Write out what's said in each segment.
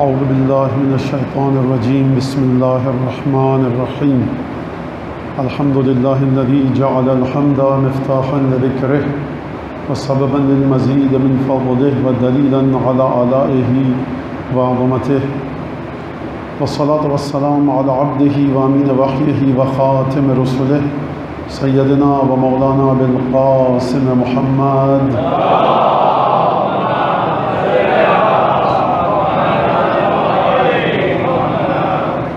اعوذ باللہ من الشیطان الرجیم بسم اللہ الرحمن الرحیم الحمد للہ الذی جعل الحمد مفتاحا لذکرہ وسببا للمزید من فضلہ ودلیلا علی آلائہ وعظمتہ والصلاة والسلام علی عبدہ وامین وحیہ وخاتم رسلہ سیدنا و مولانا بالقاسم محمد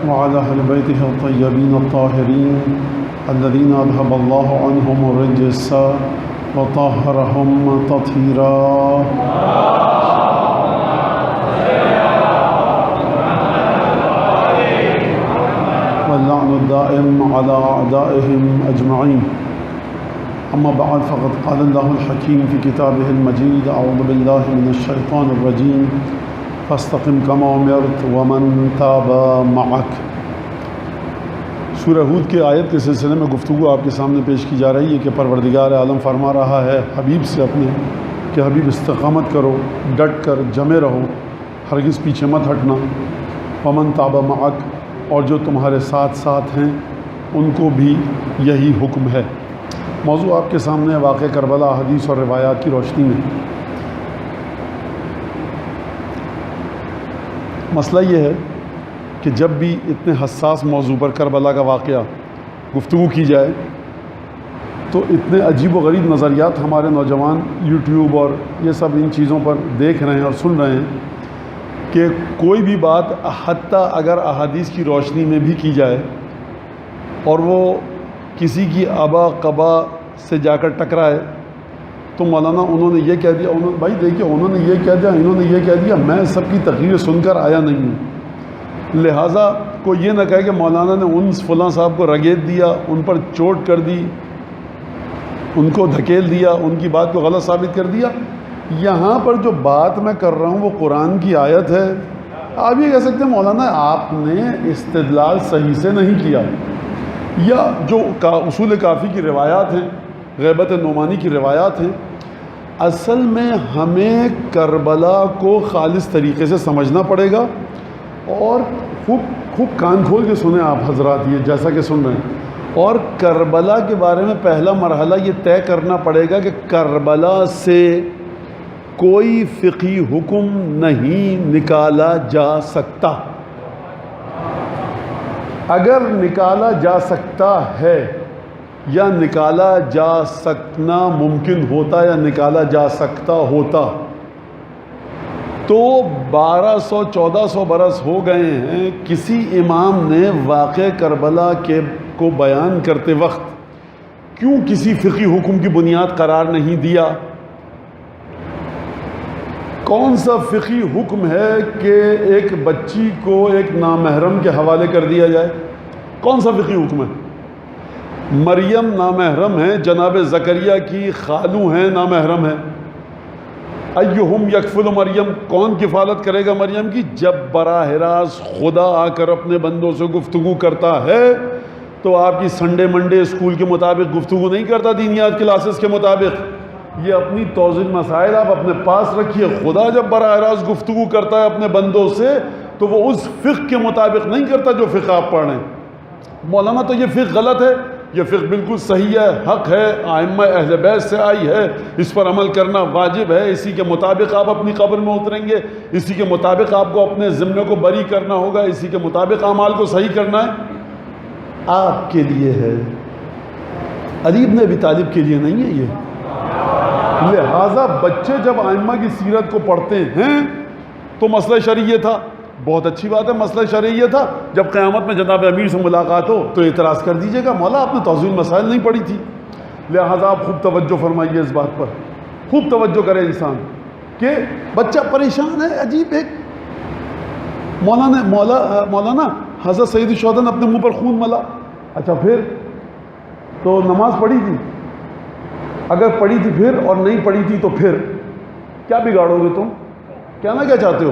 وعلى أهل بيته الطيبين الطاهرين الذين أذهب الله عنهم الرجس وطهرهم تطهيرا واللعن الدائم على أعدائهم أجمعين. أما بعد فقد قال الله الحكيم في كتابه المجيد أعوذ بالله من الشيطان الرجيم فاستقم كما أمرت ومن تاب معك. سورہ ہود کی آیت کے سلسلے میں گفتگو آپ کے سامنے پیش کی جا رہی ہے کہ پروردگار عالم فرما رہا ہے حبیب سے اپنے کہ حبیب استقامت کرو، ڈٹ کر جمے رہو، ہرگز پیچھے مت ہٹنا. ومن تاب معک، اور جو تمہارے ساتھ ساتھ ہیں ان کو بھی یہی حکم ہے. موضوع آپ کے سامنے واقع کربلا حدیث اور روایات کی روشنی میں. مسئلہ یہ ہے کہ جب بھی اتنے حساس موضوع پر کربلا کا واقعہ گفتگو کی جائے تو اتنے عجیب و غریب نظریات ہمارے نوجوان یوٹیوب اور یہ سب ان چیزوں پر دیکھ رہے ہیں اور سن رہے ہیں کہ کوئی بھی بات حتیٰ اگر احادیث کی روشنی میں بھی کی جائے اور وہ کسی کی آبا قبا سے جا کر ٹکرائے تو مولانا انہوں نے یہ کہہ دیا، بھائی دیکھیے انہوں نے یہ کہہ دیا، انہوں نے یہ کہہ دیا، میں سب کی تقریر سن کر آیا نہیں ہوں. لہٰذا کوئی یہ نہ کہے کہ مولانا نے ان فلاں صاحب کو رگیت دیا، ان پر چوٹ کر دی، ان کو دھکیل دیا، ان کی بات کو غلط ثابت کر دیا. یہاں پر جو بات میں کر رہا ہوں وہ قرآن کی آیت ہے. آپ یہ کہہ سکتے ہیں مولانا آپ نے استدلال صحیح سے نہیں کیا، یا جو اصول کافی کی روایات ہیں، غیبت نعمانی کی روایات ہیں. اصل میں ہمیں کربلا کو خالص طریقے سے سمجھنا پڑے گا اور خوب کان کھول کے سنیں آپ حضرات یہ جیسا کہ سن رہے ہیں. اور کربلا کے بارے میں پہلا مرحلہ یہ طے کرنا پڑے گا کہ کربلا سے کوئی فقہی حکم نہیں نکالا جا سکتا. اگر نکالا جا سکتا ہے یا نکالا جا سکنا ممکن ہوتا یا نکالا جا سکتا ہوتا تو 1200-1400 برس ہو گئے ہیں کسی امام نے واقع کربلا کو بیان کرتے وقت کیوں کسی فقہی حکم کی بنیاد قرار نہیں دیا؟ کون سا فقہی حکم ہے کہ ایک بچی کو ایک نامحرم کے حوالے کر دیا جائے؟ کون سا فقہی حکم ہے؟ مریم نامحرم ہیں، جناب زکریا کی خالو ہیں نامحرم ہیں. ایہم یکفل مریم، کون کفالت کرے گا مریم کی؟ جب براہ راست خدا آ کر اپنے بندوں سے گفتگو کرتا ہے تو آپ کی سنڈے منڈے اسکول کے مطابق گفتگو نہیں کرتا، دینیات کلاسز کے مطابق. یہ اپنی توضیح مسائل آپ اپنے پاس رکھیے. خدا جب براہ راست گفتگو کرتا ہے اپنے بندوں سے تو وہ اس فقہ کے مطابق نہیں کرتا جو فقہ آپ پڑھ رہے ہیں. مولانا تو یہ فقہ غلط ہے، یہ فقہ بالکل صحیح ہے، حق ہے، ائمہ اہل بیت سے آئی ہے، اس پر عمل کرنا واجب ہے، اسی کے مطابق آپ اپنی قبر میں اتریں گے، اسی کے مطابق آپ کو اپنے ذمے کو بری کرنا ہوگا، اسی کے مطابق اعمال کو صحیح کرنا ہے. آپ کے لیے ہے، علی بن ابی طالب کے لیے نہیں ہے یہ. لہٰذا بچے جب ائمہ کی سیرت کو پڑھتے ہیں تو مسئلہ شرعیہ تھا، بہت اچھی بات ہے، مسئلہ شرعیہ تھا. جب قیامت میں جناب امیر سے ملاقات ہو تو اعتراض کر دیجیے گا مولا آپ نے توضیح مسائل نہیں پڑھی تھی. لہٰذا آپ خوب توجہ فرمائیے اس بات پر، خوب توجہ کرے انسان کہ بچہ پریشان ہے. عجیب ایک مولانا حضرت سید الشہداء نے اپنے منہ پر خون ملا. اچھا پھر تو نماز پڑھی تھی؟ اگر پڑھی تھی پھر، اور نہیں پڑھی تھی تو پھر کیا بگاڑو گے تم؟ کہنا کیا چاہتے ہو؟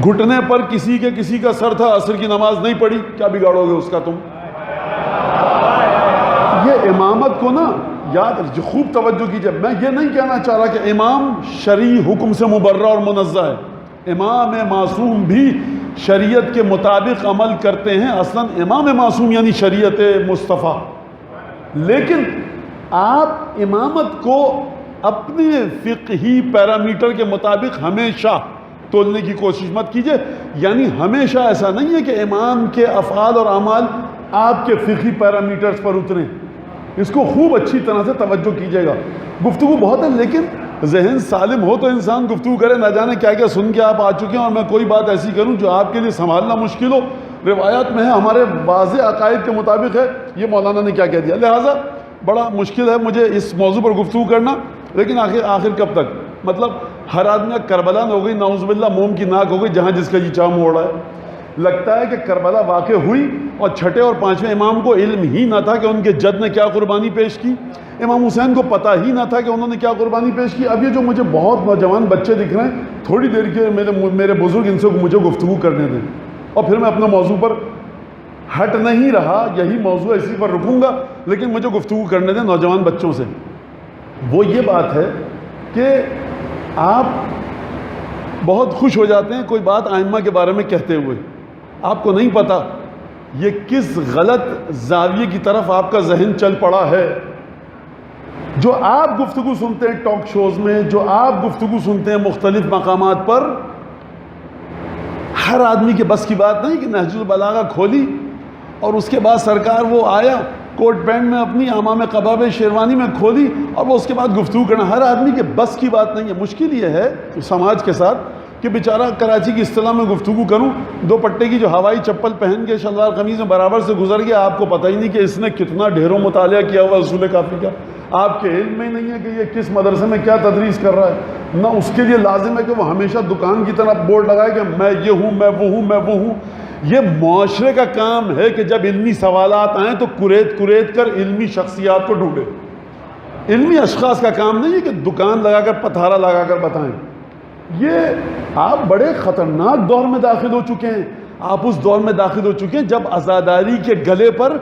گھٹنے پر کسی کا سر تھا، عصر کی نماز نہیں پڑھی، کیا بگاڑو گے اس کا تم؟ یہ امامت کو نا یاد خوب توجہ کیجئے. میں یہ نہیں کہنا چاہ رہا کہ امام شرعی حکم سے مبرہ اور منزہ ہے. امام معصوم بھی شریعت کے مطابق عمل کرتے ہیں. اصلاً امام معصوم یعنی شریعت مصطفیٰ. لیکن آپ امامت کو اپنے فقہی پیرامیٹر کے مطابق ہمیشہ تولنے کی کوشش مت کیجئے. یعنی ہمیشہ ایسا نہیں ہے کہ امام کے افعال اور اعمال آپ کے فقہی پیرامیٹرز پر اتریں. اس کو خوب اچھی طرح سے توجہ کیجئے گا. گفتگو بہت ہے لیکن ذہن سالم ہو تو انسان گفتگو کرے. نہ جانے کیا کیا سن کے آپ آ چکے ہیں اور میں کوئی بات ایسی کروں جو آپ کے لیے سنبھالنا مشکل ہو. روایات میں ہے, ہمارے واضح عقائد کے مطابق ہے, یہ مولانا نے کیا کہہ دیا. لہٰذا بڑا مشکل ہے مجھے اس موضوع پر گفتگو کرنا. لیکن آخر کب تک, مطلب ہر آدمی کربلا میں ہو گئی, نعوذ باللہ موم کی ناک ہو گئی جہاں جس کا یہ چاہ موڑ رہا ہے. لگتا ہے کہ کربلا واقع ہوئی اور چھٹے اور پانچویں امام کو علم ہی نہ تھا کہ ان کے جد نے کیا قربانی پیش کی. امام حسین کو پتہ ہی نہ تھا کہ انہوں نے کیا قربانی پیش کی. اب یہ جو مجھے بہت نوجوان بچے دکھ رہے ہیں, تھوڑی دیر کے میرے بزرگ ان سے مجھے گفتگو کرنے دیں اور پھر میں اپنے موضوع پر ہٹ نہیں رہا, یہی موضوع اسی پر رکوں گا, لیکن مجھے گفتگو کرنے دیں نوجوان بچوں سے. وہ یہ بات ہے کہ آپ بہت خوش ہو جاتے ہیں کوئی بات ائمہ کے بارے میں کہتے ہوئے. آپ کو نہیں پتہ یہ کس غلط زاویے کی طرف آپ کا ذہن چل پڑا ہے. جو آپ گفتگو سنتے ہیں ٹاک شوز میں, جو آپ گفتگو سنتے ہیں مختلف مقامات پر, ہر آدمی کے بس کی بات نہیں کہ نہج البلاغہ کھولی اور اس کے بعد سرکار وہ آیا کوٹ پینٹ میں اپنی امام قبا شیروانی میں کھولی اور وہ اس کے بعد گفتگو کرنا. ہر آدمی کے بس کی بات نہیں ہے. مشکل یہ ہے سماج کے ساتھ کہ بیچارہ کراچی کی اصطلاح میں گفتگو کروں, دو پٹے کی جو ہوائی چپل پہن کے شلوار قمیض میں برابر سے گزر گیا, آپ کو پتہ ہی نہیں کہ اس نے کتنا ڈھیروں مطالعہ کیا ہوا اصول کافی کا. آپ کے علم میں ہی نہیں ہے کہ یہ کس مدرسے میں کیا تدریس کر رہا ہے. نہ اس کے لیے لازم ہے کہ وہ ہمیشہ دکان کی طرح بورڈ لگائے کہ میں یہ ہوں, میں وہ ہوں, میں وہ ہوں. یہ معاشرے کا کام ہے کہ جب علمی سوالات آئیں تو کریت کر علمی شخصیات کو ڈھونڈے. علمی اشخاص کا کام نہیں ہے کہ دکان لگا کر پتھارا لگا کر بتائیں. یہ آپ بڑے خطرناک دور میں داخل ہو چکے ہیں. آپ اس دور میں داخل ہو چکے ہیں جب عزاداری کے گلے پر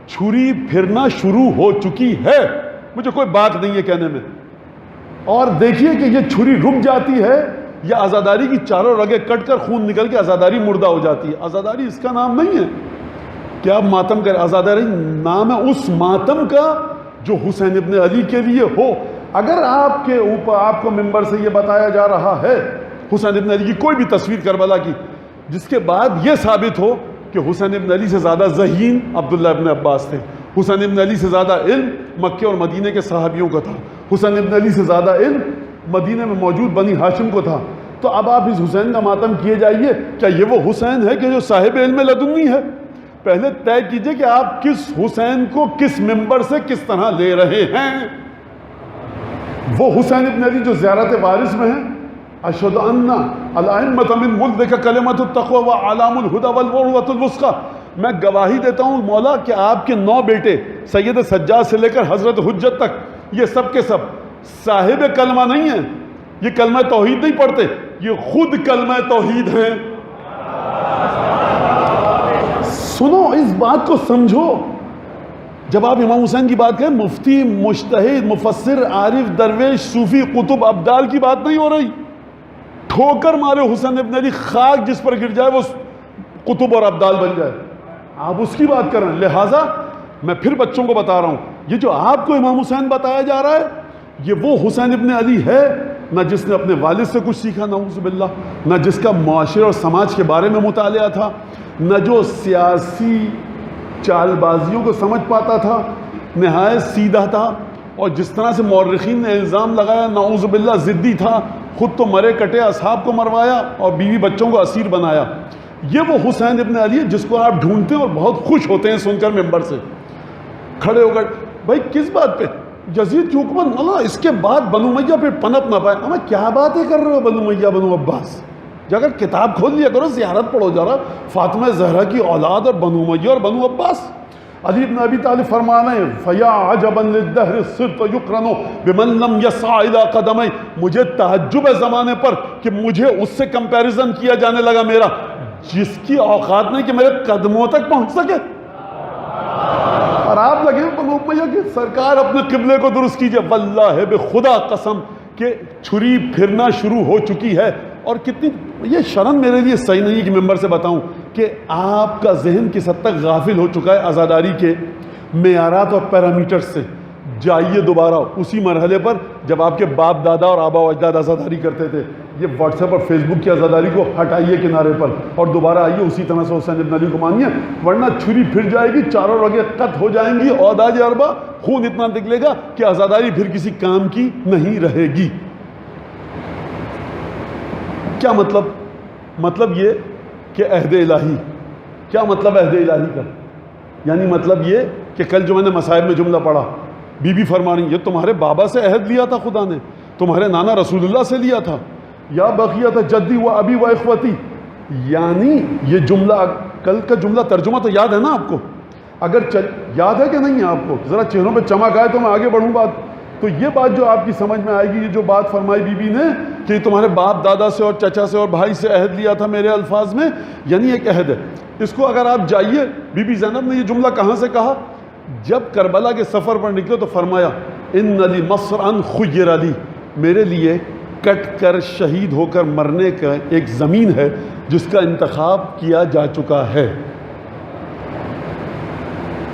چھری پھرنا شروع ہو چکی ہے. مجھے کوئی بات نہیں ہے کہنے میں. اور دیکھیے کہ یہ چھری رک جاتی ہے یا عزاداری کی چاروں رگیں کٹ کر خون نکل کے عزاداری مردہ ہو جاتی ہے. عزاداری اس کا نام نہیں ہے کہ آپ ماتم کریں. عزاداری نام ہے اس ماتم کا جو حسین ابن علی کے لیے ہو. اگر آپ کے اوپر آپ کو ممبر سے یہ بتایا جا رہا ہے حسین ابن علی کی کوئی بھی تصویر کربلا کی, جس کے بعد یہ ثابت ہو کہ حسین ابن علی سے زیادہ ذہین عبداللہ ابن عباس تھے, حسین ابن علی سے زیادہ علم مکے اور مدینے کے صحابیوں کا تھا, حسین ابن علی سے زیادہ علم مدینے میں موجود بنی ہاشم کو تھا, تو اب آپ اس حسین کا ماتم کیے جائیے. کیا یہ وہ حسین ہے کہ جو صاحب علم لدنی ہے؟ پہلے طے کیجئے کہ آپ کس حسین کو کس ممبر سے کس طرح لے رہے ہیں. وہ حسین ابن علی جو زیارت وارث میں ہیں, اشہد ان الائمۃ من ولدک کلمۃ التقوی وعلام الہدی والعروۃ الوثقی, میں گواہی دیتا ہوں مولا کہ آپ کے 9 بیٹے سید سجاد سے لے کر حضرت حجت تک یہ سب کے سب صاحب کلمہ نہیں ہیں. یہ کلمہ توحید نہیں پڑھتے, یہ خود کلمہ توحید ہیں. سنو, اس بات کو سمجھو. جب آپ امام حسین کی بات کریں, مفتی, مجتہد, مفسر, عارف, درویش, صوفی, قطب, ابدال کی بات نہیں ہو رہی. ٹھوکر مارے حسین ابن علی, خاک جس پر گر جائے وہ قطب اور ابدال بن جائے, آپ اس کی بات کر رہے ہیں. لہٰذا میں پھر بچوں کو بتا رہا ہوں, یہ جو آپ کو امام حسین بتایا جا رہا ہے یہ وہ حسین ابن علی ہے نہ جس نے اپنے والد سے کچھ سیکھا نعوذ باللہ, نہ جس کا معاشرے اور سماج کے بارے میں مطالعہ تھا, نہ جو سیاسی چال بازیوں کو سمجھ پاتا تھا, نہایت سیدھا تھا, اور جس طرح سے مورخین نے الزام لگایا نعوذ باللہ ضدی تھا, خود تو مرے کٹے اصحاب کو مروایا اور بیوی بچوں کو اسیر بنایا. یہ وہ حسین ابن علی ہے جس کو آپ ڈھونڈتے ہیں اور بہت خوش ہوتے ہیں سن کر ممبر سے کھڑے ہو کر. بھائی کس بات پہ؟ یزید کی حکومت, اللہ اس کے بعد بنو امیہ پہ پنپ نہ پائے. ہمیں کیا باتیں کر رہے ہو بنو امیہ بنو عباس؟ جا کر کتاب کھول لیا کرو, زیارت پڑھو ذرا فاطمہ زہرا کی اولاد اور بنو امیہ اور بنو عباس. علی بن ابی طالب فرما رہے ہیں فیا عجبا للدہر صرت یقرن بمن لم یسع الی قدمی, مجھے تعجب ہے زمانے پر کہ مجھے اس سے کمپیریزن کیا جانے لگا میرا جس کی اوقات نہیں کہ میرے قدموں تک پہنچ سکے. اور آپ لگے بنو امیہ کہ سرکار اپنے قبلے کو درست کیجئے. واللہ بخدا قسم کہ چھری پھرنا شروع ہو چکی ہے. اور کتنی یہ شرم میرے لیے صحیح نہیں ہے کہ ممبر سے بتاؤں کہ آپ کا ذہن کس حد تک غافل ہو چکا ہے عزاداری کے معیارات اور پیرامیٹرز سے. جائیے دوبارہ اسی مرحلے پر جب آپ کے باپ دادا اور آبا و اجداد عزاداری کرتے تھے. یہ واٹس ایپ اور فیس بک کی عزاداری کو ہٹائیے کنارے پر اور دوبارہ آئیے اسی طرح سے حسین ابن علی کو مانیے, ورنہ چھری پھر جائے گی, چاروں رگیں قط ہو جائیں گی, اوداج اربا, خون اتنا نکلے گا کہ عزاداری پھر کسی کام کی نہیں رہے گی. کیا مطلب؟ مطلب یہ کہ عہد الہی. کیا مطلب عہد الہی کا؟ یعنی مطلب یہ کہ کل جو میں نے مصائب میں جملہ پڑھا, بی بی فرما رہی یہ تمہارے بابا سے عہد لیا تھا خدا نے, تمہارے نانا رسول اللہ سے لیا تھا, یا بقیت جدی و ابی و اخوتی. یعنی یہ جملہ کل کا جملہ ترجمہ تو یاد ہے نا آپ کو؟ اگر یاد ہے کہ نہیں ہے آپ کو؟ ذرا چہروں پہ چمک آئے تو میں آگے بڑھوں بات. تو یہ بات جو آپ کی سمجھ میں آئے گی, یہ جو بات فرمائی بی بی نے کہ تمہارے باپ دادا سے اور چچا سے اور بھائی سے عہد لیا تھا میرے الفاظ میں, یعنی ایک عہد ہے. اس کو اگر آپ جائیے, بی بی زینب نے یہ جملہ کہاں سے کہا؟ جب کربلا کے سفر پر نکلے تو فرمایا ان علی مصرعن خیر علی, میرے لیے کٹ کر شہید ہو کر مرنے کا ایک زمین ہے جس کا انتخاب کیا جا چکا ہے.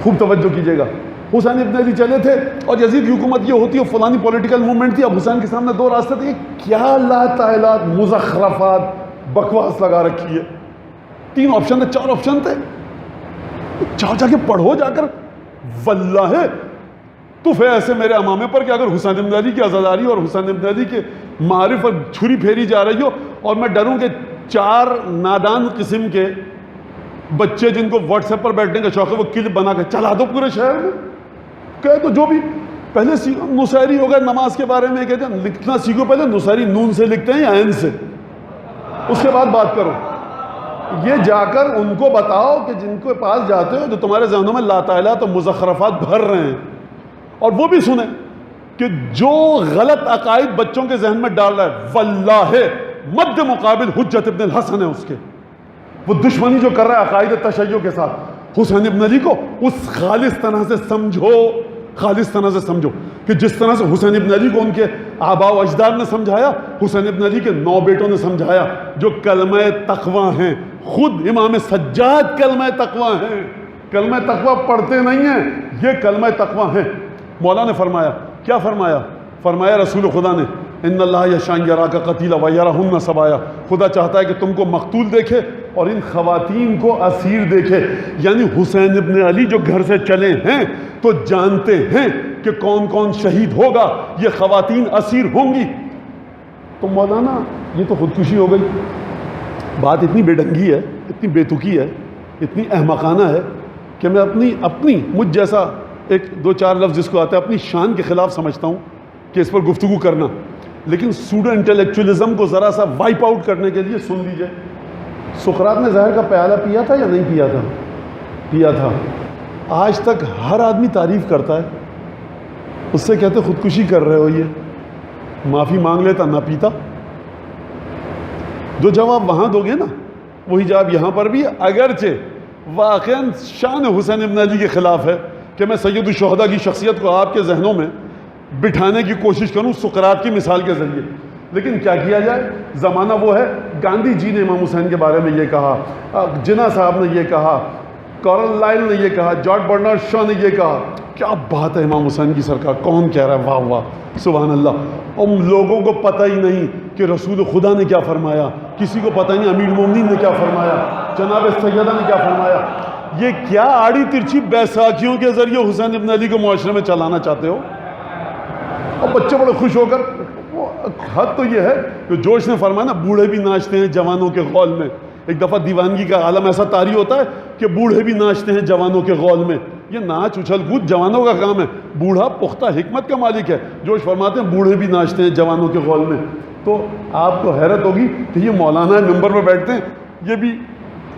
خوب توجہ کیجیے گا. حسین ابن علی چلے تھے اور یزید کی حکومت یہ ہوتی ہے, فلانی پولیٹیکل موومنٹ تھی. اب حسین کے سامنے دو راستے تھے, کیا لا تعلیات مزخرفات بکواس لگا رکھی ہے. 3 آپشن تھے, 4 آپشن تھے, جا کے پڑھو جا کر. واللہ تف ہے ایسے میرے امامے پر کہ اگر حسین ابن علی کی عزاداری اور حسین ابن علی کے معارف پر چھری پھیری جا رہی ہو, اور میں ڈروں کہ 4 نادان قسم کے بچے جن کو واٹس ایپ پر بیٹھنے کا شوق ہے وہ کلپ بنا کے چلا دو پورے شہر میں. کہے تو جو بھی پہلے نصیری ہوگا نماز کے بارے میں کہتے ہیں لکھنا سیکھو, پہلے نصیری نون سے لکھتے ہیں یا عین سے, اس کے بعد بات کرو. یہ جا کر ان کو بتاؤ کہ جن کے پاس جاتے ہو جو تمہارے ذہنوں میں لا تعلیات اور مزخرفات بھر رہے ہیں, اور وہ بھی سنیں کہ جو غلط عقائد بچوں کے ذہن میں ڈال رہا ہے واللہ مد مقابل حجت ابن الحسن ہے اس کے. وہ دشمنی جو کر رہا ہے عقائد تشیع کے ساتھ حسین ابن علی کو, اس خالص طرح سے سمجھو, خالص طرح سے سمجھو کہ جس طرح سے حسین ابن علی کو ان کے آباء و اجداد نے سمجھایا, حسین ابن علی کے 9 بیٹوں نے سمجھایا جو کلمہ تقویٰ ہیں. خود امام سجاد کلمہ تقویٰ ہیں, کلمہ تقویٰ پڑھتے نہیں ہیں, یہ کلمہ تقویٰ ہیں. مولا نے فرمایا, کیا فرمایا؟ فرمایا رسول خدا نے ان اللہ یشاء یراک قتیلا و یرہن سبایا, خدا چاہتا ہے کہ تم کو مقتول دیکھے اور ان خواتین کو اسیر دیکھے. یعنی حسین ابن علی جو گھر سے چلے ہیں تو جانتے ہیں کہ کون کون شہید ہوگا, یہ خواتین اسیر ہوں گی. تو مولانا یہ تو خودکشی ہو گئی. بات اتنی بے ڈنگی ہے, اتنی بے تکی ہے, اتنی احمقانہ ہے کہ میں اپنی مجھ جیسا ایک 2-4 لفظ جس کو آتا ہے اپنی شان کے خلاف سمجھتا ہوں کہ اس پر گفتگو کرنا. لیکن سوڈو انٹلیکچوئلزم کو ذرا سا وائپ آؤٹ کرنے کے لیے سن لیجئے. سقراط نے زہر کا پیالہ پیا تھا یا نہیں پیا تھا؟ پیا تھا. آج تک ہر آدمی تعریف کرتا ہے, اس سے کہتے خودکشی کر رہے ہو, یہ معافی مانگ لیتا نہ پیتا. جو جواب وہاں دو گے نا وہی جواب یہاں پر بھی, اگرچہ واقعاً شان حسین ابن علی کے خلاف ہے کہ میں سید الشہداء کی شخصیت کو آپ کے ذہنوں میں بٹھانے کی کوشش کروں سقراط کی مثال کے ذریعے. لیکن کیا کیا جائے, زمانہ وہ ہے. گاندھی جی نے امام حسین کے بارے میں یہ کہا, جناح صاحب نے یہ کہا, کارل لائل نے یہ کہا, جارج برنارڈ شاہ نے یہ کہا. کیا بات ہے امام حسین کی سرکار, کون کہہ رہا ہے, واہ واہ سبحان اللہ. ان لوگوں کو پتہ ہی نہیں کہ رسول خدا نے کیا فرمایا, کسی کو پتہ ہی نہیں امیر المومنین نے کیا فرمایا, جناب سیدہ نے کیا فرمایا. یہ کیا آڑی ترچھی بیساکھیوں کے ذریعے حسین ابن علی کو معاشرے میں چلانا چاہتے ہو؟ اور بچے بڑے خوش ہو کر, حد تو یہ ہے کہ جوش نے فرمایا نا بوڑھے بھی ناچتے ہیں جوانوں کے غول میں. ایک دفعہ دیوانگی کا عالم ایسا طاری ہوتا ہے کہ بوڑھے بھی ناچتے ہیں جوانوں کے غول میں. یہ ناچ اچھل کود جوانوں کا کام ہے, بوڑھا پختہ حکمت کا مالک ہے. جوش فرماتے ہیں بوڑھے بھی ناچتے ہیں جوانوں کے غول میں. تو آپ کو حیرت ہوگی کہ یہ مولانا ممبر میں بیٹھتے ہیں, یہ بھی,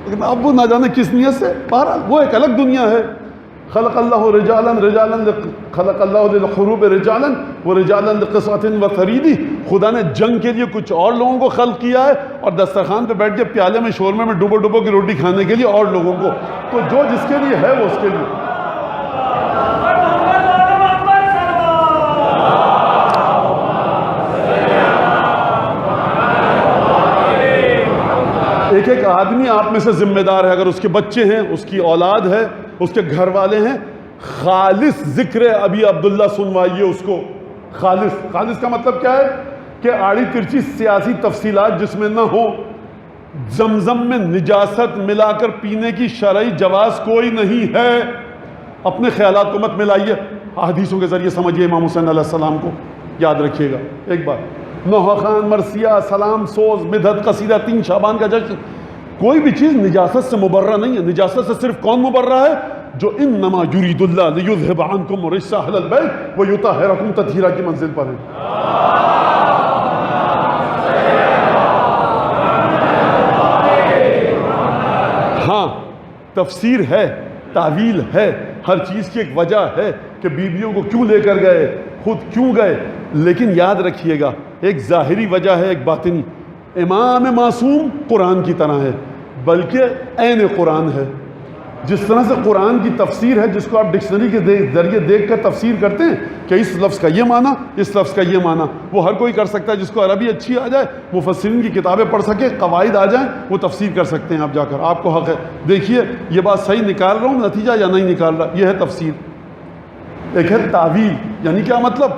لیکن اب وہ نہ جانے کس نیت سے. بہرحال وہ ایک الگ دنیا ہے. خلق اللہ رجالا خلق اللہ للحروب رجالا ورجالا لقصعۃ وثریدی. خدا نے جنگ کے لیے کچھ اور لوگوں کو خلق کیا ہے اور دسترخوان پہ بیٹھ کے پیالے میں شورمے میں ڈبو ڈبو کی روٹی کھانے کے لیے اور لوگوں کو. تو جو جس کے لیے ہے وہ اس کے لیے. ایک آدمی آپ میں سے ذمہ دار ہے، اگر اس کے بچے ہیں، اس کی اولاد ہے، اس کے گھر والے ہیں، خالص ذکر ابی عبداللہ سنوائیے اس کو۔ خالص کا مطلب کیا ہے کہ آڑی ترچی سیاسی تفصیلات جس میں نہ ہو، زمزم میں نجاست ملا کر پینے کی شرعی جواز کوئی نہیں ہے۔ اپنے خیالات کو مت ملائیے، حدیثوں کے ذریعے سمجھیے امام حسین علیہ السلام کو، یاد رکھیے گا ایک بات۔ نوحہ خان، مرثیہ، سلام سوز، مدحت قصیدہ، 3 شعبان کا جشن، کوئی بھی چیز نجاست سے مبرہ نہیں ہے۔ نجاست سے صرف کون مبرہ ہے؟ جو انما یرید اللہ لیذھب عنکم الرجس اہل البیت ویطہرکم تطہیرا کی منزل پر ہے۔ ہاں تفسیر ہے، تعویل ہے، ہر چیز کی ایک وجہ ہے کہ بیویوں کو کیوں لے کر گئے، خود کیوں گئے، لیکن یاد رکھیے گا ایک ظاہری وجہ ہے، ایک باطنی۔ امام معصوم قرآن کی طرح ہے، بلکہ عین قرآن ہے۔ جس طرح سے قرآن کی تفسیر ہے، جس کو آپ ڈکشنری کے ذریعے دیکھ کر تفسیر کرتے ہیں کہ اس لفظ کا یہ معنی، اس لفظ کا یہ معنی، وہ ہر کوئی کر سکتا ہے۔ جس کو عربی اچھی آ جائے، مفسرین کی کتابیں پڑھ سکے، قواعد آ جائیں، وہ تفسیر کر سکتے ہیں۔ آپ جا کر آپ کو حق ہے، دیکھیے یہ بات صحیح نکال رہا ہوں نتیجہ یا نہیں نکال رہا، یہ ہے تفسیر۔ ایک ہے تعویل، یعنی کیا مطلب؟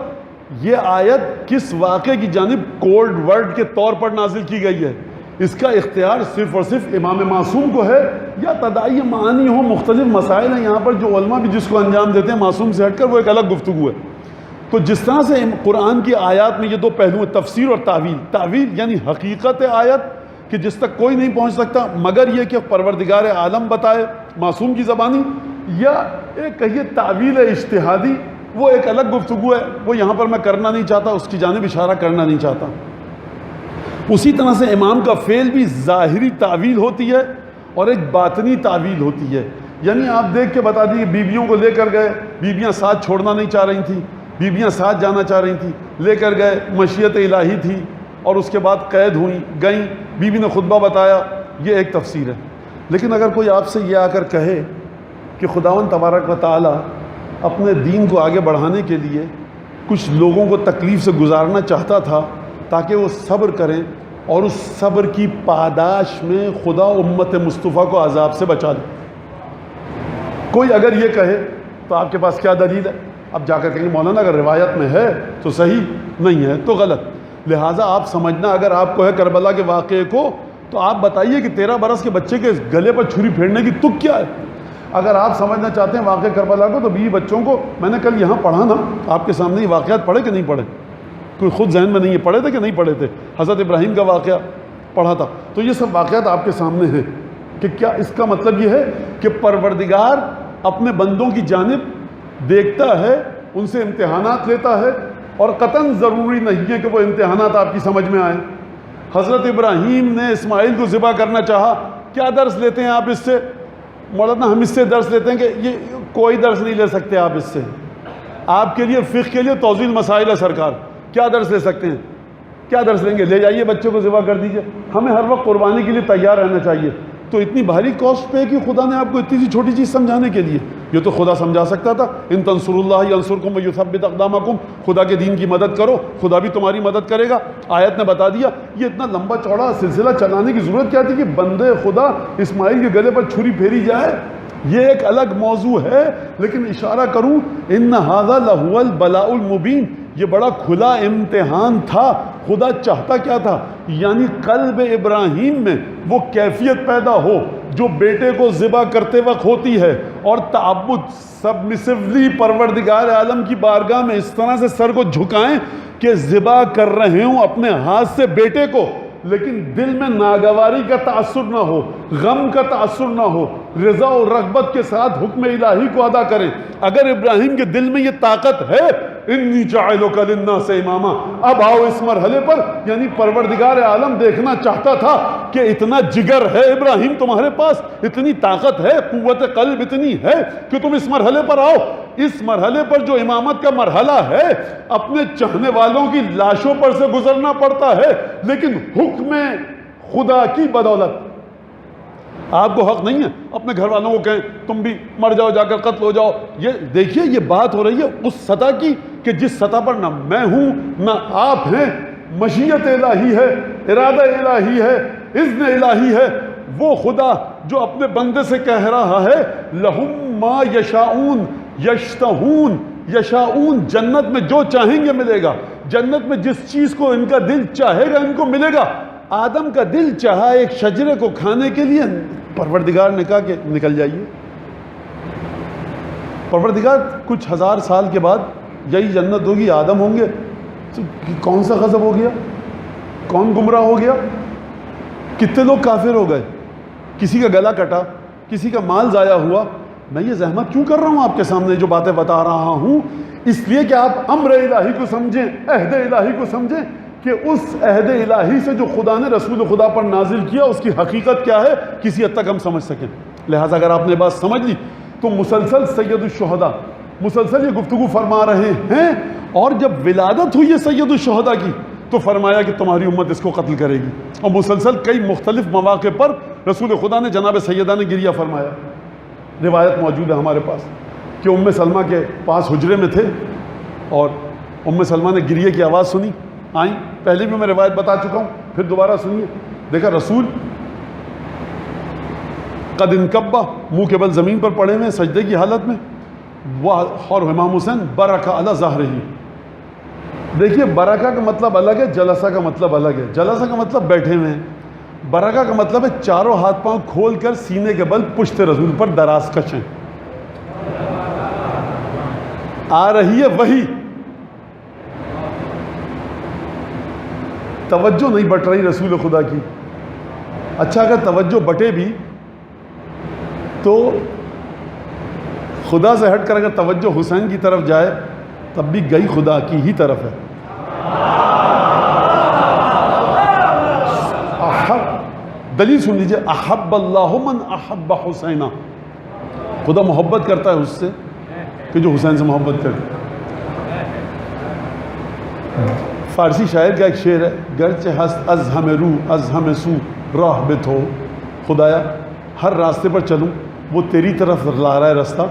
یہ آیت کس واقعے کی جانب کوڈ ورڈ کے طور پر نازل کی گئی ہے، اس کا اختیار صرف اور صرف امام معصوم کو ہے، یا تداعی معانی ہو، مختلف مسائل ہیں یہاں پر جو علماء بھی جس کو انجام دیتے ہیں معصوم سے ہٹ کر، وہ ایک الگ گفتگو ہے۔ تو جس طرح سے قرآن کی آیات میں یہ 2 پہلو ہیں، تفسیر اور تعویل۔ تعویل یعنی حقیقت آیت کہ جس تک کوئی نہیں پہنچ سکتا مگر یہ کہ پروردگار عالم بتائے معصوم کی زبانی، یا ایک کہیے تعویل اجتہادی، وہ ایک الگ گفتگو ہے، وہ یہاں پر میں کرنا نہیں چاہتا، اس کی جانب اشارہ کرنا نہیں چاہتا۔ اسی طرح سے امام کا فعل بھی ظاہری تعویل ہوتی ہے اور ایک باطنی تعویل ہوتی ہے۔ یعنی آپ دیکھ کے بتا دیجیے، بیویوں کو لے کر گئے، بیویاں ساتھ چھوڑنا نہیں چاہ رہی تھیں، بیویاں ساتھ جانا چاہ رہی تھیں، لے کر گئے، مشیت الہی تھی، اور اس کے بعد قید ہوئیں، گئیں، بیوی نے خطبہ بتایا، یہ ایک تفسیر ہے۔ لیکن اگر کوئی آپ سے یہ آ کر کہے کہ خداوند تبارک و تعالیٰ اپنے دین کو آگے بڑھانے کے لیے کچھ لوگوں کو تکلیف سے گزارنا چاہتا تھا تاکہ وہ صبر کریں، اور اس صبر کی پاداش میں خدا امت مصطفیٰ کو عذاب سے بچا لے، کوئی اگر یہ کہے تو آپ کے پاس کیا دلیل ہے؟ اب جا کر کہیں مولانا اگر روایت میں ہے تو صحیح، نہیں ہے تو غلط۔ لہٰذا آپ سمجھنا اگر آپ کو ہے کربلا کے واقعے کو، تو آپ بتائیے کہ 13 برس کے بچے کے گلے پر چھری پھیرنے کی تک کیا ہے؟ اگر آپ سمجھنا چاہتے ہیں واقعہ کربلا کو، تو 20 بچوں کو میں نے کل یہاں پڑھا نا آپ کے سامنے، یہ واقعات پڑھے کہ نہیں پڑھے؟ کوئی خود ذہن میں نہیں ہے، پڑھے تھے کہ نہیں پڑھے تھے؟ حضرت ابراہیم کا واقعہ پڑھا تھا، تو یہ سب واقعات آپ کے سامنے ہیں کہ کیا اس کا مطلب یہ ہے کہ پروردگار اپنے بندوں کی جانب دیکھتا ہے، ان سے امتحانات لیتا ہے، اور قطعاً ضروری نہیں ہے کہ وہ امتحانات آپ کی سمجھ میں آئیں۔ حضرت ابراہیم نے اسماعیل کو ذبح کرنا چاہا، کیا درس لیتے ہیں آپ اس سے؟ مولانا ہم اس سے درس لیتے ہیں کہ یہ کوئی درس نہیں لے سکتے آپ اس سے، آپ کے لیے فقہ کے لیے توضیح المسائل ہے سرکار، کیا درس لے سکتے ہیں؟ کیا درس لیں گے؟ لے جائیے بچوں کو ذبح کر دیجئے۔ ہمیں ہر وقت قربانی کے لیے تیار رہنا چاہیے۔ تو اتنی بھاری کاسٹ پے کی خدا نے آپ کو اتنی سی چھوٹی چیز سمجھانے کے لیے؟ یہ تو خدا سمجھا سکتا تھا، ان تنصر اللہ ینصرکم ویثبت اقدامکم، خدا کے دین کی مدد کرو، خدا بھی تمہاری مدد کرے گا۔ آیت نے بتا دیا۔ یہ اتنا لمبا چوڑا سلسلہ چلانے کی ضرورت کیا تھی کہ بندے خدا اسماعیل کے گلے پر چھری پھیری جائے؟ یہ ایک الگ موضوع ہے، لیکن اشارہ کروں ان ھذا لہو البلاء المبین، یہ بڑا کھلا امتحان تھا۔ خدا چاہتا کیا تھا؟ یعنی قلب ابراہیم میں وہ کیفیت پیدا ہو جو بیٹے کو ذبح کرتے وقت ہوتی ہے، اور تعبد سبمسولی پروردگار عالم کی بارگاہ میں اس طرح سے سر کو جھکائیں کہ ذبح کر رہے ہوں اپنے ہاتھ سے بیٹے کو، لیکن دل میں ناگواری کا تأثر نہ ہو، غم کا تأثر نہ ہو، رضا و رغبت کے ساتھ حکم الہی کو ادا کریں۔ اگر ابراہیم کے دل میں یہ طاقت ہے، انی جاعلک للناس اماما، اب آؤ اس مرحلے پر، یعنی پروردگار عالم دیکھنا چاہتا تھا کہ اتنا جگر ہے ابراہیم تمہارے پاس، اتنی طاقت ہے، قوت قلب اتنی ہے کہ تم اس مرحلے پر آؤ۔ اس مرحلے پر جو امامت کا مرحلہ ہے، اپنے چاہنے والوں کی لاشوں پر سے گزرنا پڑتا ہے، لیکن حکم خدا کی بدولت آپ کو حق نہیں ہے اپنے گھر والوں کو کہیں تم بھی مر جاؤ، جا کر قتل ہو جاؤ۔ یہ دیکھیے، یہ بات ہو رہی ہے اس سطح کی کہ جس سطح پر نہ میں ہوں نہ آپ ہیں، مشیت الہی ہے، ارادہ الہی ہے، اذن الہی ہے، وہ خدا جو اپنے بندے سے کہہ رہا ہے لہم ما یشاؤن یشتہون یشاؤن، جنت میں جو چاہیں گے ملے گا، جنت میں جس چیز کو ان کا دل چاہے گا ان کو ملے گا۔ آدم کا دل چاہا ایک شجرے کو کھانے کے لیے، پروردگار نے کہا کہ نکل جائیے۔ پروردگار کچھ ہزار سال کے بعد یہی جنت ہوگی، آدم ہوں گے، کون سا غضب ہو گیا، کون گمراہ ہو گیا، کتنے لوگ کافر ہو گئے، کسی کا گلا کٹا، کسی کا مال ضائع ہوا۔ میں یہ زحمت کیوں کر رہا ہوں آپ کے سامنے جو باتیں بتا رہا ہوں؟ اس لیے کہ آپ امر الہی کو سمجھیں، عہد الہی کو سمجھیں کہ اس عہد الہی سے جو خدا نے رسول خدا پر نازل کیا اس کی حقیقت کیا ہے، کسی حد تک ہم سمجھ سکیں۔ لہٰذا اگر آپ نے بات سمجھ لی تو مسلسل سید الشہداء مسلسل یہ گفتگو فرما رہے ہیں، اور جب ولادت ہوئی ہے سید الشہداء کی تو فرمایا کہ تمہاری امت اس کو قتل کرے گی، اور مسلسل کئی مختلف مواقع پر رسول خدا نے جناب سیدہ نے گریہ فرمایا۔ روایت موجود ہے ہمارے پاس کہ ام سلمہ کے پاس حجرے میں تھے اور ام سلمہ نے گریہ کی آواز سنی، آئیں، پہلے بھی میں روایت بتا چکا ہوں، پھر دوبارہ سنیے۔ دیکھا رسول قد انکبہ، منہ کے بل زمین پر پڑے ہوئے سجدے کی حالت میں، وہ اور امام حسین برکہ علی ظہرہ۔ دیکھیے برکہ کا مطلب الگ ہے، جلسہ کا مطلب الگ ہے۔ جلسہ کا مطلب بیٹھے ہوئے ہیں، برکہ کا مطلب ہے چاروں ہاتھ پاؤں کھول کر سینے کے بل پشت رسول پر دراز کشیں۔ آ رہی ہے وہی، توجہ نہیں بٹ رہی رسول خدا کی۔ اچھا اگر توجہ بٹے بھی تو خدا سے ہٹ کر اگر توجہ حسین کی طرف جائے تب بھی گئی خدا کی ہی طرف ہے۔ دلیل سن لیجئے، احب اللہ من احب حسینہ، خدا محبت کرتا ہے اس سے کہ جو حسین سے محبت کرتا ہے۔ فارسی شاعر کا ایک شعر ہے، گرچہ ہست از ہم رو از ہم سو راہ بتو، خدایا ہر راستے پر چلوں وہ تیری طرف لا رہا ہے رستہ،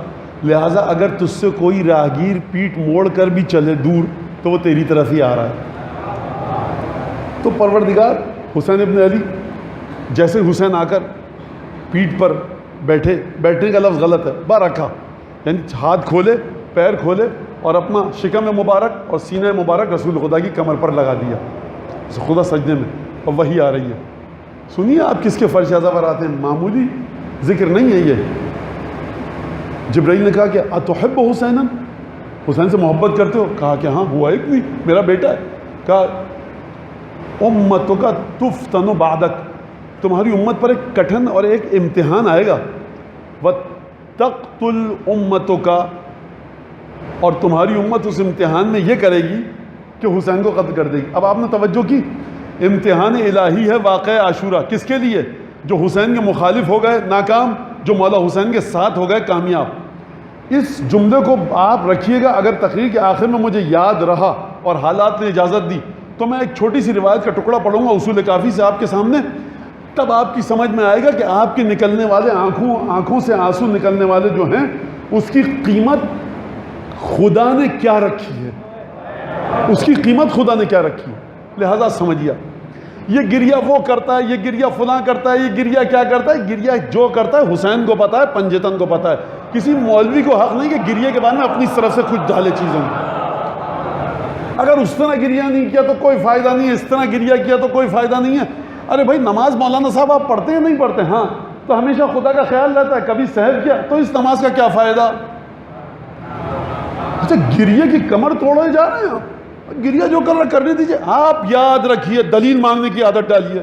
لہٰذا اگر تجھ سے کوئی راہگیر پیٹ موڑ کر بھی چلے دور تو وہ تیری طرف ہی آ رہا ہے۔ تو پروردگار حسین ابن علی جیسے حسین آ کر پیٹھ پر بیٹھے، بیٹھنے کا لفظ غلط ہے، برکہ یعنی ہاتھ کھولے، پیر کھولے اور اپنا شکم مبارک اور سینہ مبارک رسول خدا کی کمر پر لگا دیا، خدا سجدے میں، اور وہی آ رہی ہے۔ سنیے آپ کس کے فرش اعضا پر آتے ہیں، معمولی ذکر نہیں ہے یہ۔ جبرائیل نے کہا کہ اتحب حسینا، حسین سے محبت کرتے ہو؟ کہا کہ ہاں، ہوا ایک نہیں، میرا بیٹا ہے۔ کہا امتک تفتن بعدک، تمہاری امت پر ایک کٹھن اور ایک امتحان آئے گا، وتقتل امتک، اور تمہاری امت اس امتحان میں یہ کرے گی کہ حسین کو قتل کر دے گی۔ اب آپ نے توجہ کی، امتحان الہی ہے واقعہ عاشورہ، کس کے لیے؟ جو حسین کے مخالف ہو گئے ناکام، جو مولا حسین کے ساتھ ہو گئے کامیاب۔ اس جملے کو آپ رکھیے گا، اگر تقریر کے آخر میں مجھے یاد رہا اور حالات نے اجازت دی تو میں ایک چھوٹی سی روایت کا ٹکڑا پڑھوں گا اصول کافی سے آپ کے سامنے، تب آپ کی سمجھ میں آئے گا کہ آپ کے نکلنے والے آنکھوں سے آنسو نکلنے والے جو ہیں اس کی قیمت خدا نے کیا رکھی ہے، اس کی قیمت خدا نے کیا رکھی ہے۔ لہذا سمجھیے، یہ گریہ وہ کرتا ہے، یہ گریہ فلاں کرتا ہے، یہ گریہ کیا کرتا ہے، گریہ جو کرتا ہے حسین کو پتا ہے، پنجتن کو پتا ہے، کسی مولوی کو حق نہیں کہ گریہ کے بعد میں اپنی طرف سے کچھ ڈالے چیزوں میں۔ اگر اس طرح گریہ نہیں کیا تو کوئی فائدہ نہیں ہے، اس طرح گریہ کیا تو کوئی فائدہ نہیں ہے۔ ارے بھائی نماز مولانا صاحب آپ پڑھتے ہیں نہیں پڑھتے؟ ہاں، تو ہمیشہ خدا کا خیال رہتا ہے، کبھی سہو کیا تو اس نماز کا کیا فائدہ؟ اچھا گریہ کی کمر توڑے جا رہے ہیں آپ، گریہ جو کر رہا کرنے دیجئے۔ آپ یاد رکھیے، دلیل مانگنے کی عادت ڈالیے،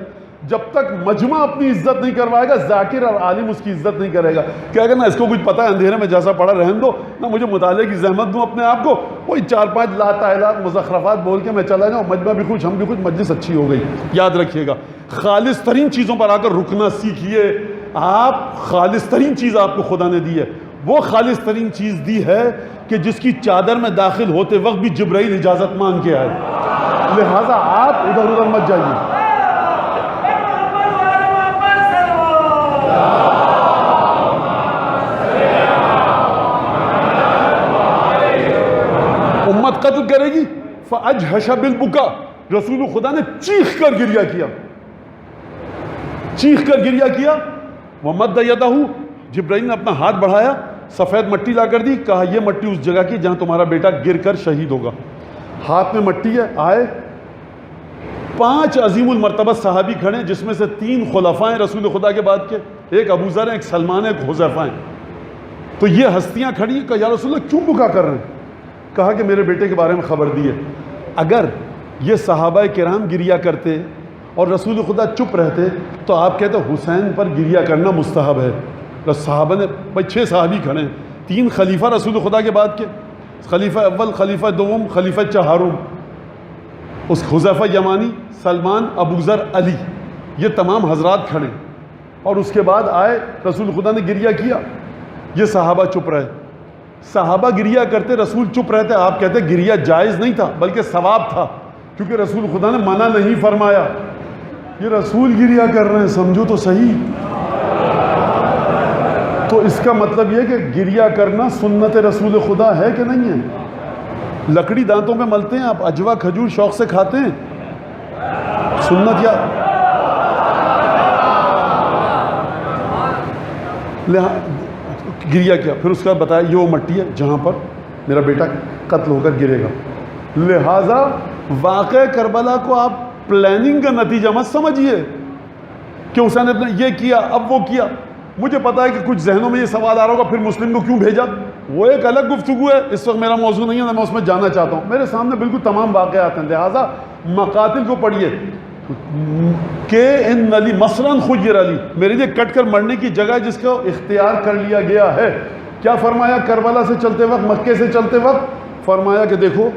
جب تک مجمع اپنی عزت نہیں کروائے گا ذاکر اور عالم اس کی عزت نہیں کرے گا۔ کیا کہ نا اس کو کچھ پتہ ہے، اندھیرے میں جیسا پڑا رہن دو، نہ مجھے مطالعے کی زحمت دوں اپنے آپ کو، کوئی 4-5 لاتعلات مزخرفات بول کے میں چلا جاؤں، مجمع بھی خوش، ہم بھی خوش، مجلس اچھی ہو گئی۔ یاد رکھیے گا، خالص ترین چیزوں پر آ کر رکنا سیکھیے۔ آپ خالص ترین چیز آپ کو خدا نے دی ہے، وہ خالص ترین چیز دی ہے کہ جس کی چادر میں داخل ہوتے وقت بھی جبرائیل اجازت مانگ کے آئے، لہٰذا آپ ادھر ادھر مت جائیے۔ امت قتل کرے گی، فَأَجْحَشَ بِالْبُكَا، رسول خدا نے چیخ کر گریہ کیا، چیخ کر گریہ کیا. وَمَدَّ يَدَهُ, جبرائیل نے اپنا ہاتھ بڑھایا, سفید مٹی لا کر دی, کہا یہ مٹی اس جگہ کی جہاں تمہارا بیٹا گر کر شہید ہوگا. ہاتھ میں مٹی ہے. آئے 5 عظیم المرتبہ صحابی کھڑے جس میں سے 3 خلفاء ہیں رسول خدا کے بعد کے, ایک ابو ذر ہیں, ایک سلمان ہے, ایک حذیفہ ہیں. تو یہ ہستیاں کھڑی ہیں. کہا یا رسول اللہ کیوں بکا کر رہے ہیں؟ کہا کہ میرے بیٹے کے بارے میں خبر دی ہے. اگر یہ صحابہ کرام گریہ کرتے اور رسول خدا چپ رہتے تو آپ کہتے حسین پر گریہ کرنا مستحب ہے. صحابہ نے, بھائی 6 صحابی کھڑے ہیں, 3 خلیفہ رسول خدا کے بعد کے, خلیفہ اول, خلیفہ دوم, خلیفہ چہارم, اس حذیفہ یمانی, سلمان, ابو ذر, علی, یہ تمام حضرات کھڑے, اور اس کے بعد آئے رسول خدا نے گریہ کیا. یہ صحابہ چپ رہے. صحابہ گریہ کرتے, رسول چپ رہتے. آپ کہتے گریہ جائز نہیں تھا بلکہ ثواب تھا, کیونکہ رسول خدا نے منع نہیں فرمایا. یہ رسول گریہ کر رہے ہیں, سمجھو تو صحیح. تو اس کا مطلب یہ کہ گریہ کرنا سنت رسول خدا ہے کہ نہیں ہے؟ لکڑی دانتوں میں ملتے ہیں آپ, اجوا کھجور شوق سے کھاتے ہیں, سنت یا گریہ کیا. پھر اس کا بتایا یہ وہ مٹی ہے جہاں پر میرا بیٹا قتل ہو کر گرے گا. لہٰذا واقعہ کربلا کو آپ پلاننگ کا نتیجہ مت سمجھیے کہ حسین نے یہ کیا اب وہ کیا. مجھے پتا ہے کہ کچھ ذہنوں میں یہ سوال آ رہا ہوگا پھر مسلم کو کیوں بھیجا. وہ ایک الگ گفتگو ہے, اس وقت میرا موضوع نہیں ہے, میں اس میں جانا چاہتا ہوں. میرے سامنے بالکل تمام واقعات ہیں, لہٰذا مقاتل کو پڑھیے کہ ان علی مثلاً خیر علی, میرے لیے کٹ کر مرنے کی جگہ جس کو اختیار کر لیا گیا ہے. کیا فرمایا کربلا سے چلتے وقت, مکے سے چلتے وقت؟ فرمایا کہ دیکھو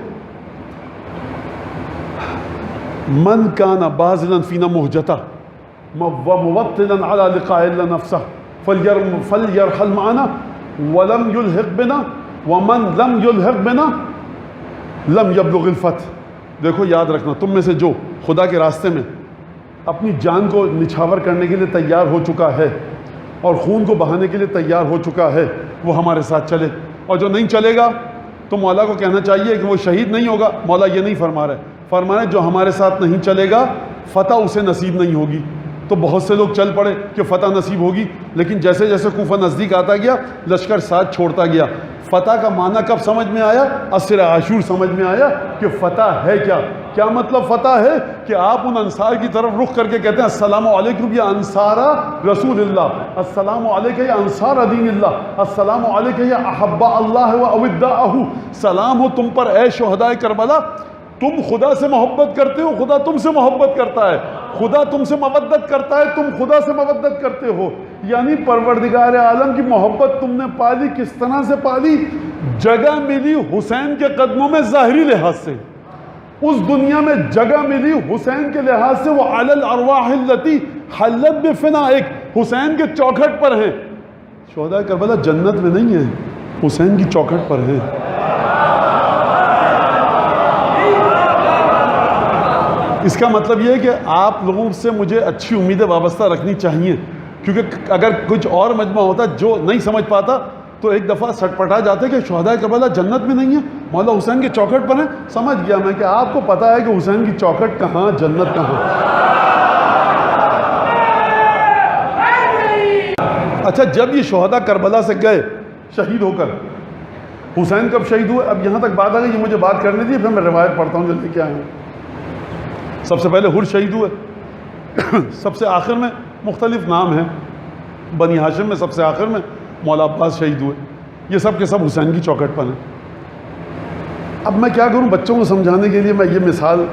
من کان باذلا فینا مہجتا وموطنا علی لقاء اللہ نفسہ فلیرحل معنا ولم یلحق بنا ومن لم یلحق بنا لم یبلغ الفتح. دیکھو یاد رکھنا, تم میں سے جو خدا کے راستے میں اپنی جان کو نچھاور کرنے کے لیے تیار ہو چکا ہے اور خون کو بہانے کے لیے تیار ہو چکا ہے وہ ہمارے ساتھ چلے, اور جو نہیں چلے گا تو مولا کو کہنا چاہیے کہ وہ شہید نہیں ہوگا. مولا یہ نہیں فرما رہے, فرما رہے جو ہمارے ساتھ نہیں چلے گا فتح اسے نصیب نہیں ہوگی. تو بہت سے لوگ چل پڑے کہ فتح نصیب ہوگی, لیکن جیسے جیسے کوفہ نزدیک آتا گیا لشکر ساتھ چھوڑتا گیا. فتح کا معنی کب سمجھ میں آیا؟ عصر عاشور سمجھ میں آیا کہ فتح ہے کیا. کیا مطلب فتح ہے؟ کہ آپ ان انصار کی طرف رخ کر کے کہتے ہیں السلام علیکم یا انصارا رسول اللہ, السلام علیکم یا انصار دین اللہ, السلام علیکم یا احبا اللہ و اودعہ, سلام ہو تم پر اے شہدائے کربلا, تم خدا سے محبت کرتے ہو, خدا تم سے محبت کرتا ہے, خدا تم سے مودت کرتا ہے, تم خدا سے مودت کرتے ہو. یعنی پروردگار عالم کی محبت تم نے پالی. کس طرح سے پالی؟ جگہ ملی حسین کے قدموں میں ظاہری لحاظ سے, اس دنیا میں جگہ ملی حسین کے لحاظ سے. وہ علی الارواح التی حلت بفنا, ایک حسین کے چوکھٹ پر ہیں. شہداء کربلا جنت میں نہیں ہیں, حسین کی چوکھٹ پر ہیں. اس کا مطلب یہ ہے کہ آپ لوگوں سے مجھے اچھی امیدیں وابستہ رکھنی چاہیے, کیونکہ اگر کچھ اور مجمع ہوتا جو نہیں سمجھ پاتا تو ایک دفعہ سٹپٹا جاتے کہ شہداء کربلا جنت میں نہیں ہے, مولا حسین کے چوکھٹ پر ہیں. سمجھ گیا میں کہ آپ کو پتا ہے کہ حسین کی چوکھٹ کہاں, جنت کہاں. اچھا, جب یہ شہداء کربلا سے گئے شہید ہو کر, حسین کب شہید ہوئے؟ اب یہاں تک بات آ گئی, یہ مجھے بات کرنے دی, پھر میں روایت پڑھتا ہوں جو لے کے آئے ہیں. سب سے پہلے حر شہید ہوئے, سب سے آخر میں مختلف نام ہیں, بنی ہاشم میں سب سے آخر میں مولا عباس شہید ہوئے. یہ سب کے سب حسین کی چوکھٹ پر ہیں. اب میں کیا کروں, بچوں کو سمجھانے کے لیے میں یہ مثال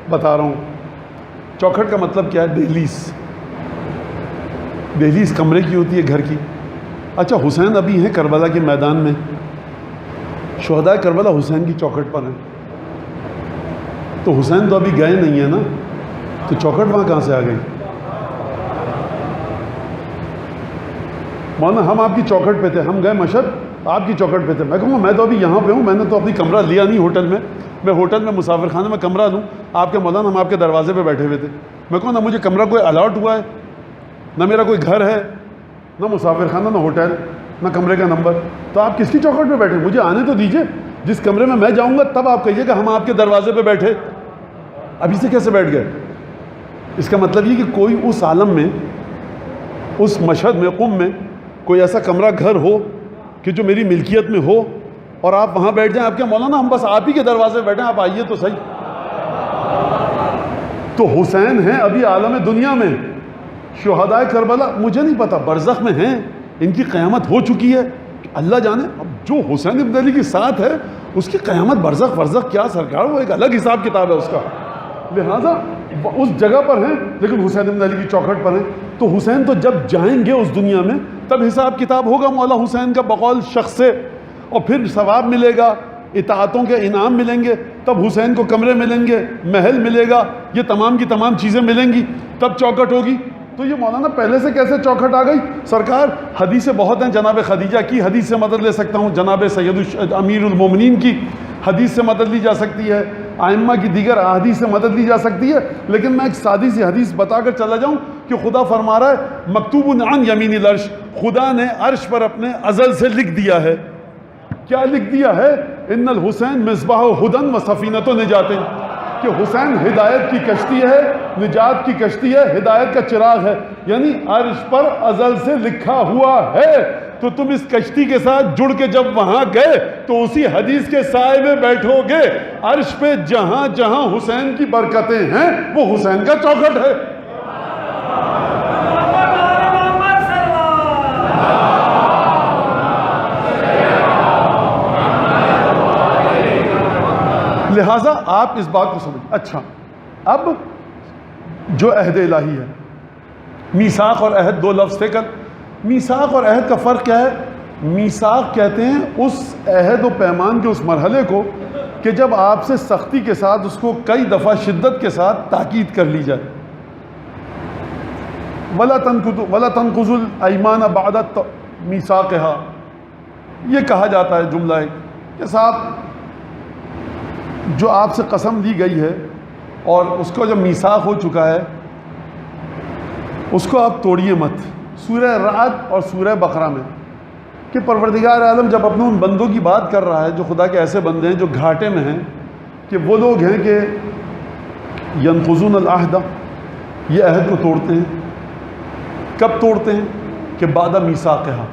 بتا رہا ہوں. چوکھٹ کا مطلب کیا ہے؟ دہلیز. دہلیز کمرے کی ہوتی ہے, گھر کی. اچھا, حسین ابھی ہیں کربلا کے میدان میں, شہداء کربلا حسین کی چوکھٹ پر ہیں. تو حسین تو ابھی گئے نہیں ہیں نا, تو چوکھٹ وہاں کہاں سے آ گئی؟ مولانا ہم آپ کی چوکھٹ پہ تھے, ہم گئے مشہد, آپ کی چوکھٹ پہ تھے. میں کہوں گا میں تو ابھی یہاں پہ ہوں, میں نے تو اپنی کمرہ لیا نہیں ہوٹل میں, میں ہوٹل میں مسافر خانے میں کمرہ لوں. آپ کے مولانا ہم آپ کے دروازے پہ بیٹھے ہوئے تھے. میں کہوں نہ مجھے کمرہ کوئی الاٹ ہوا ہے, نہ میرا کوئی گھر ہے, نہ مسافر خانہ, نہ ہوٹل, نہ کمرے کا نمبر. تو آپ کس کی چوکھٹ پہ بیٹھے؟ مجھے آنے تو دیجیے, جس کمرے میں میں جاؤں گا تب آپ کہیے کہ ہم آپ کے دروازے پہ بیٹھے. ابھی سے کیسے بیٹھ گئے؟ اس کا مطلب یہ کہ کوئی اس عالم میں اس مشہد میں قم میں کوئی ایسا کمرہ گھر ہو کہ جو میری ملکیت میں ہو اور آپ وہاں بیٹھ جائیں، آپ کیا مولانا ہم بس آپ ہی کے دروازے بیٹھیں، آپ آئیے تو صحیح. تو حسین ہیں ابھی عالم دنیا میں، شہدائے کربلا مجھے نہیں پتا برزخ میں ہیں، ان کی قیامت ہو چکی ہے اللہ جانے. اب جو حسین ابن علی کے ساتھ ہے اس کی قیامت برزخ کیا سرکار، وہ ایک الگ حساب کتاب ہے اس کا. لہذا اس جگہ پر ہیں لیکن حسین ابن علی کی چوکھٹ پر ہیں. تو حسین تو جب جائیں گے اس دنیا میں تب حساب کتاب ہوگا مولا حسین کا بقول شخص سے، اور پھر ثواب ملے گا، اطاعتوں کے انعام ملیں گے، تب حسین کو کمرے ملیں گے، محل ملے گا، یہ تمام کی تمام چیزیں ملیں گی، تب چوکھٹ ہوگی. تو یہ مولانا پہلے سے کیسے چوکھٹ آ گئی؟ سرکار حدیثیں بہت ہیں، جناب خدیجہ کی حدیث سے مدد لے سکتا ہوں، جناب سید امیر المومنین کی حدیث سے مدد لی جا سکتی ہے، ائمہ کی دیگر احادیث سے مدد لی جا سکتی ہے. لیکن میں ایک سادی سی حدیث بتا کر چلا جاؤں کہ خدا فرما رہا ہے مکتوب عن یمین العرش، خدا نے عرش پر اپنے ازل سے لکھ دیا ہے. کیا لکھ دیا ہے؟ ان الحسین مصباح ہدن و سفینۃ نجات، کہ حسین ہدایت کی کشتی ہے، نجات کی کشتی ہے، ہدایت کا چراغ ہے. یعنی عرش پر ازل سے لکھا ہوا ہے. تو تم اس کشتی کے ساتھ جڑ کے جب وہاں گئے تو اسی حدیث کے سائے میں بیٹھو گے. عرش پہ جہاں جہاں حسین کی برکتیں ہیں وہ حسین کا چوکھٹ ہے. لہٰذا آپ اس بات کو سمجھ. اچھا اب جو عہد الہی ہے، میثاق اور عہد دو لفظ تھے کل. میثاق اور عہد کا فرق کیا ہے؟ میثاق کہتے ہیں اس عہد و پیمان کے اس مرحلے کو کہ جب آپ سے سختی کے ساتھ اس کو کئی دفعہ شدت کے ساتھ تاکید کر لی جائے. وَلَا تَنْقُضُوا الْأَيْمَانَ بَعْدَ مِيثَاقِهَا، یہ کہا جاتا ہے جملہ ہے کہ صاحب جو آپ سے قسم لی گئی ہے اور اس کو جب میثاق ہو چکا ہے اس کو آپ توڑیے مت. سورہ رعد اور سورہ بقرہ میں کہ پروردگار عالم جب اپنے ان بندوں کی بات کر رہا ہے جو خدا کے ایسے بندے ہیں جو گھاٹے میں ہیں، کہ وہ لوگ ہیں کہ ینقضون العہد، یہ عہد کو توڑتے ہیں. کب توڑتے ہیں؟ کہ بعد میثاقہا،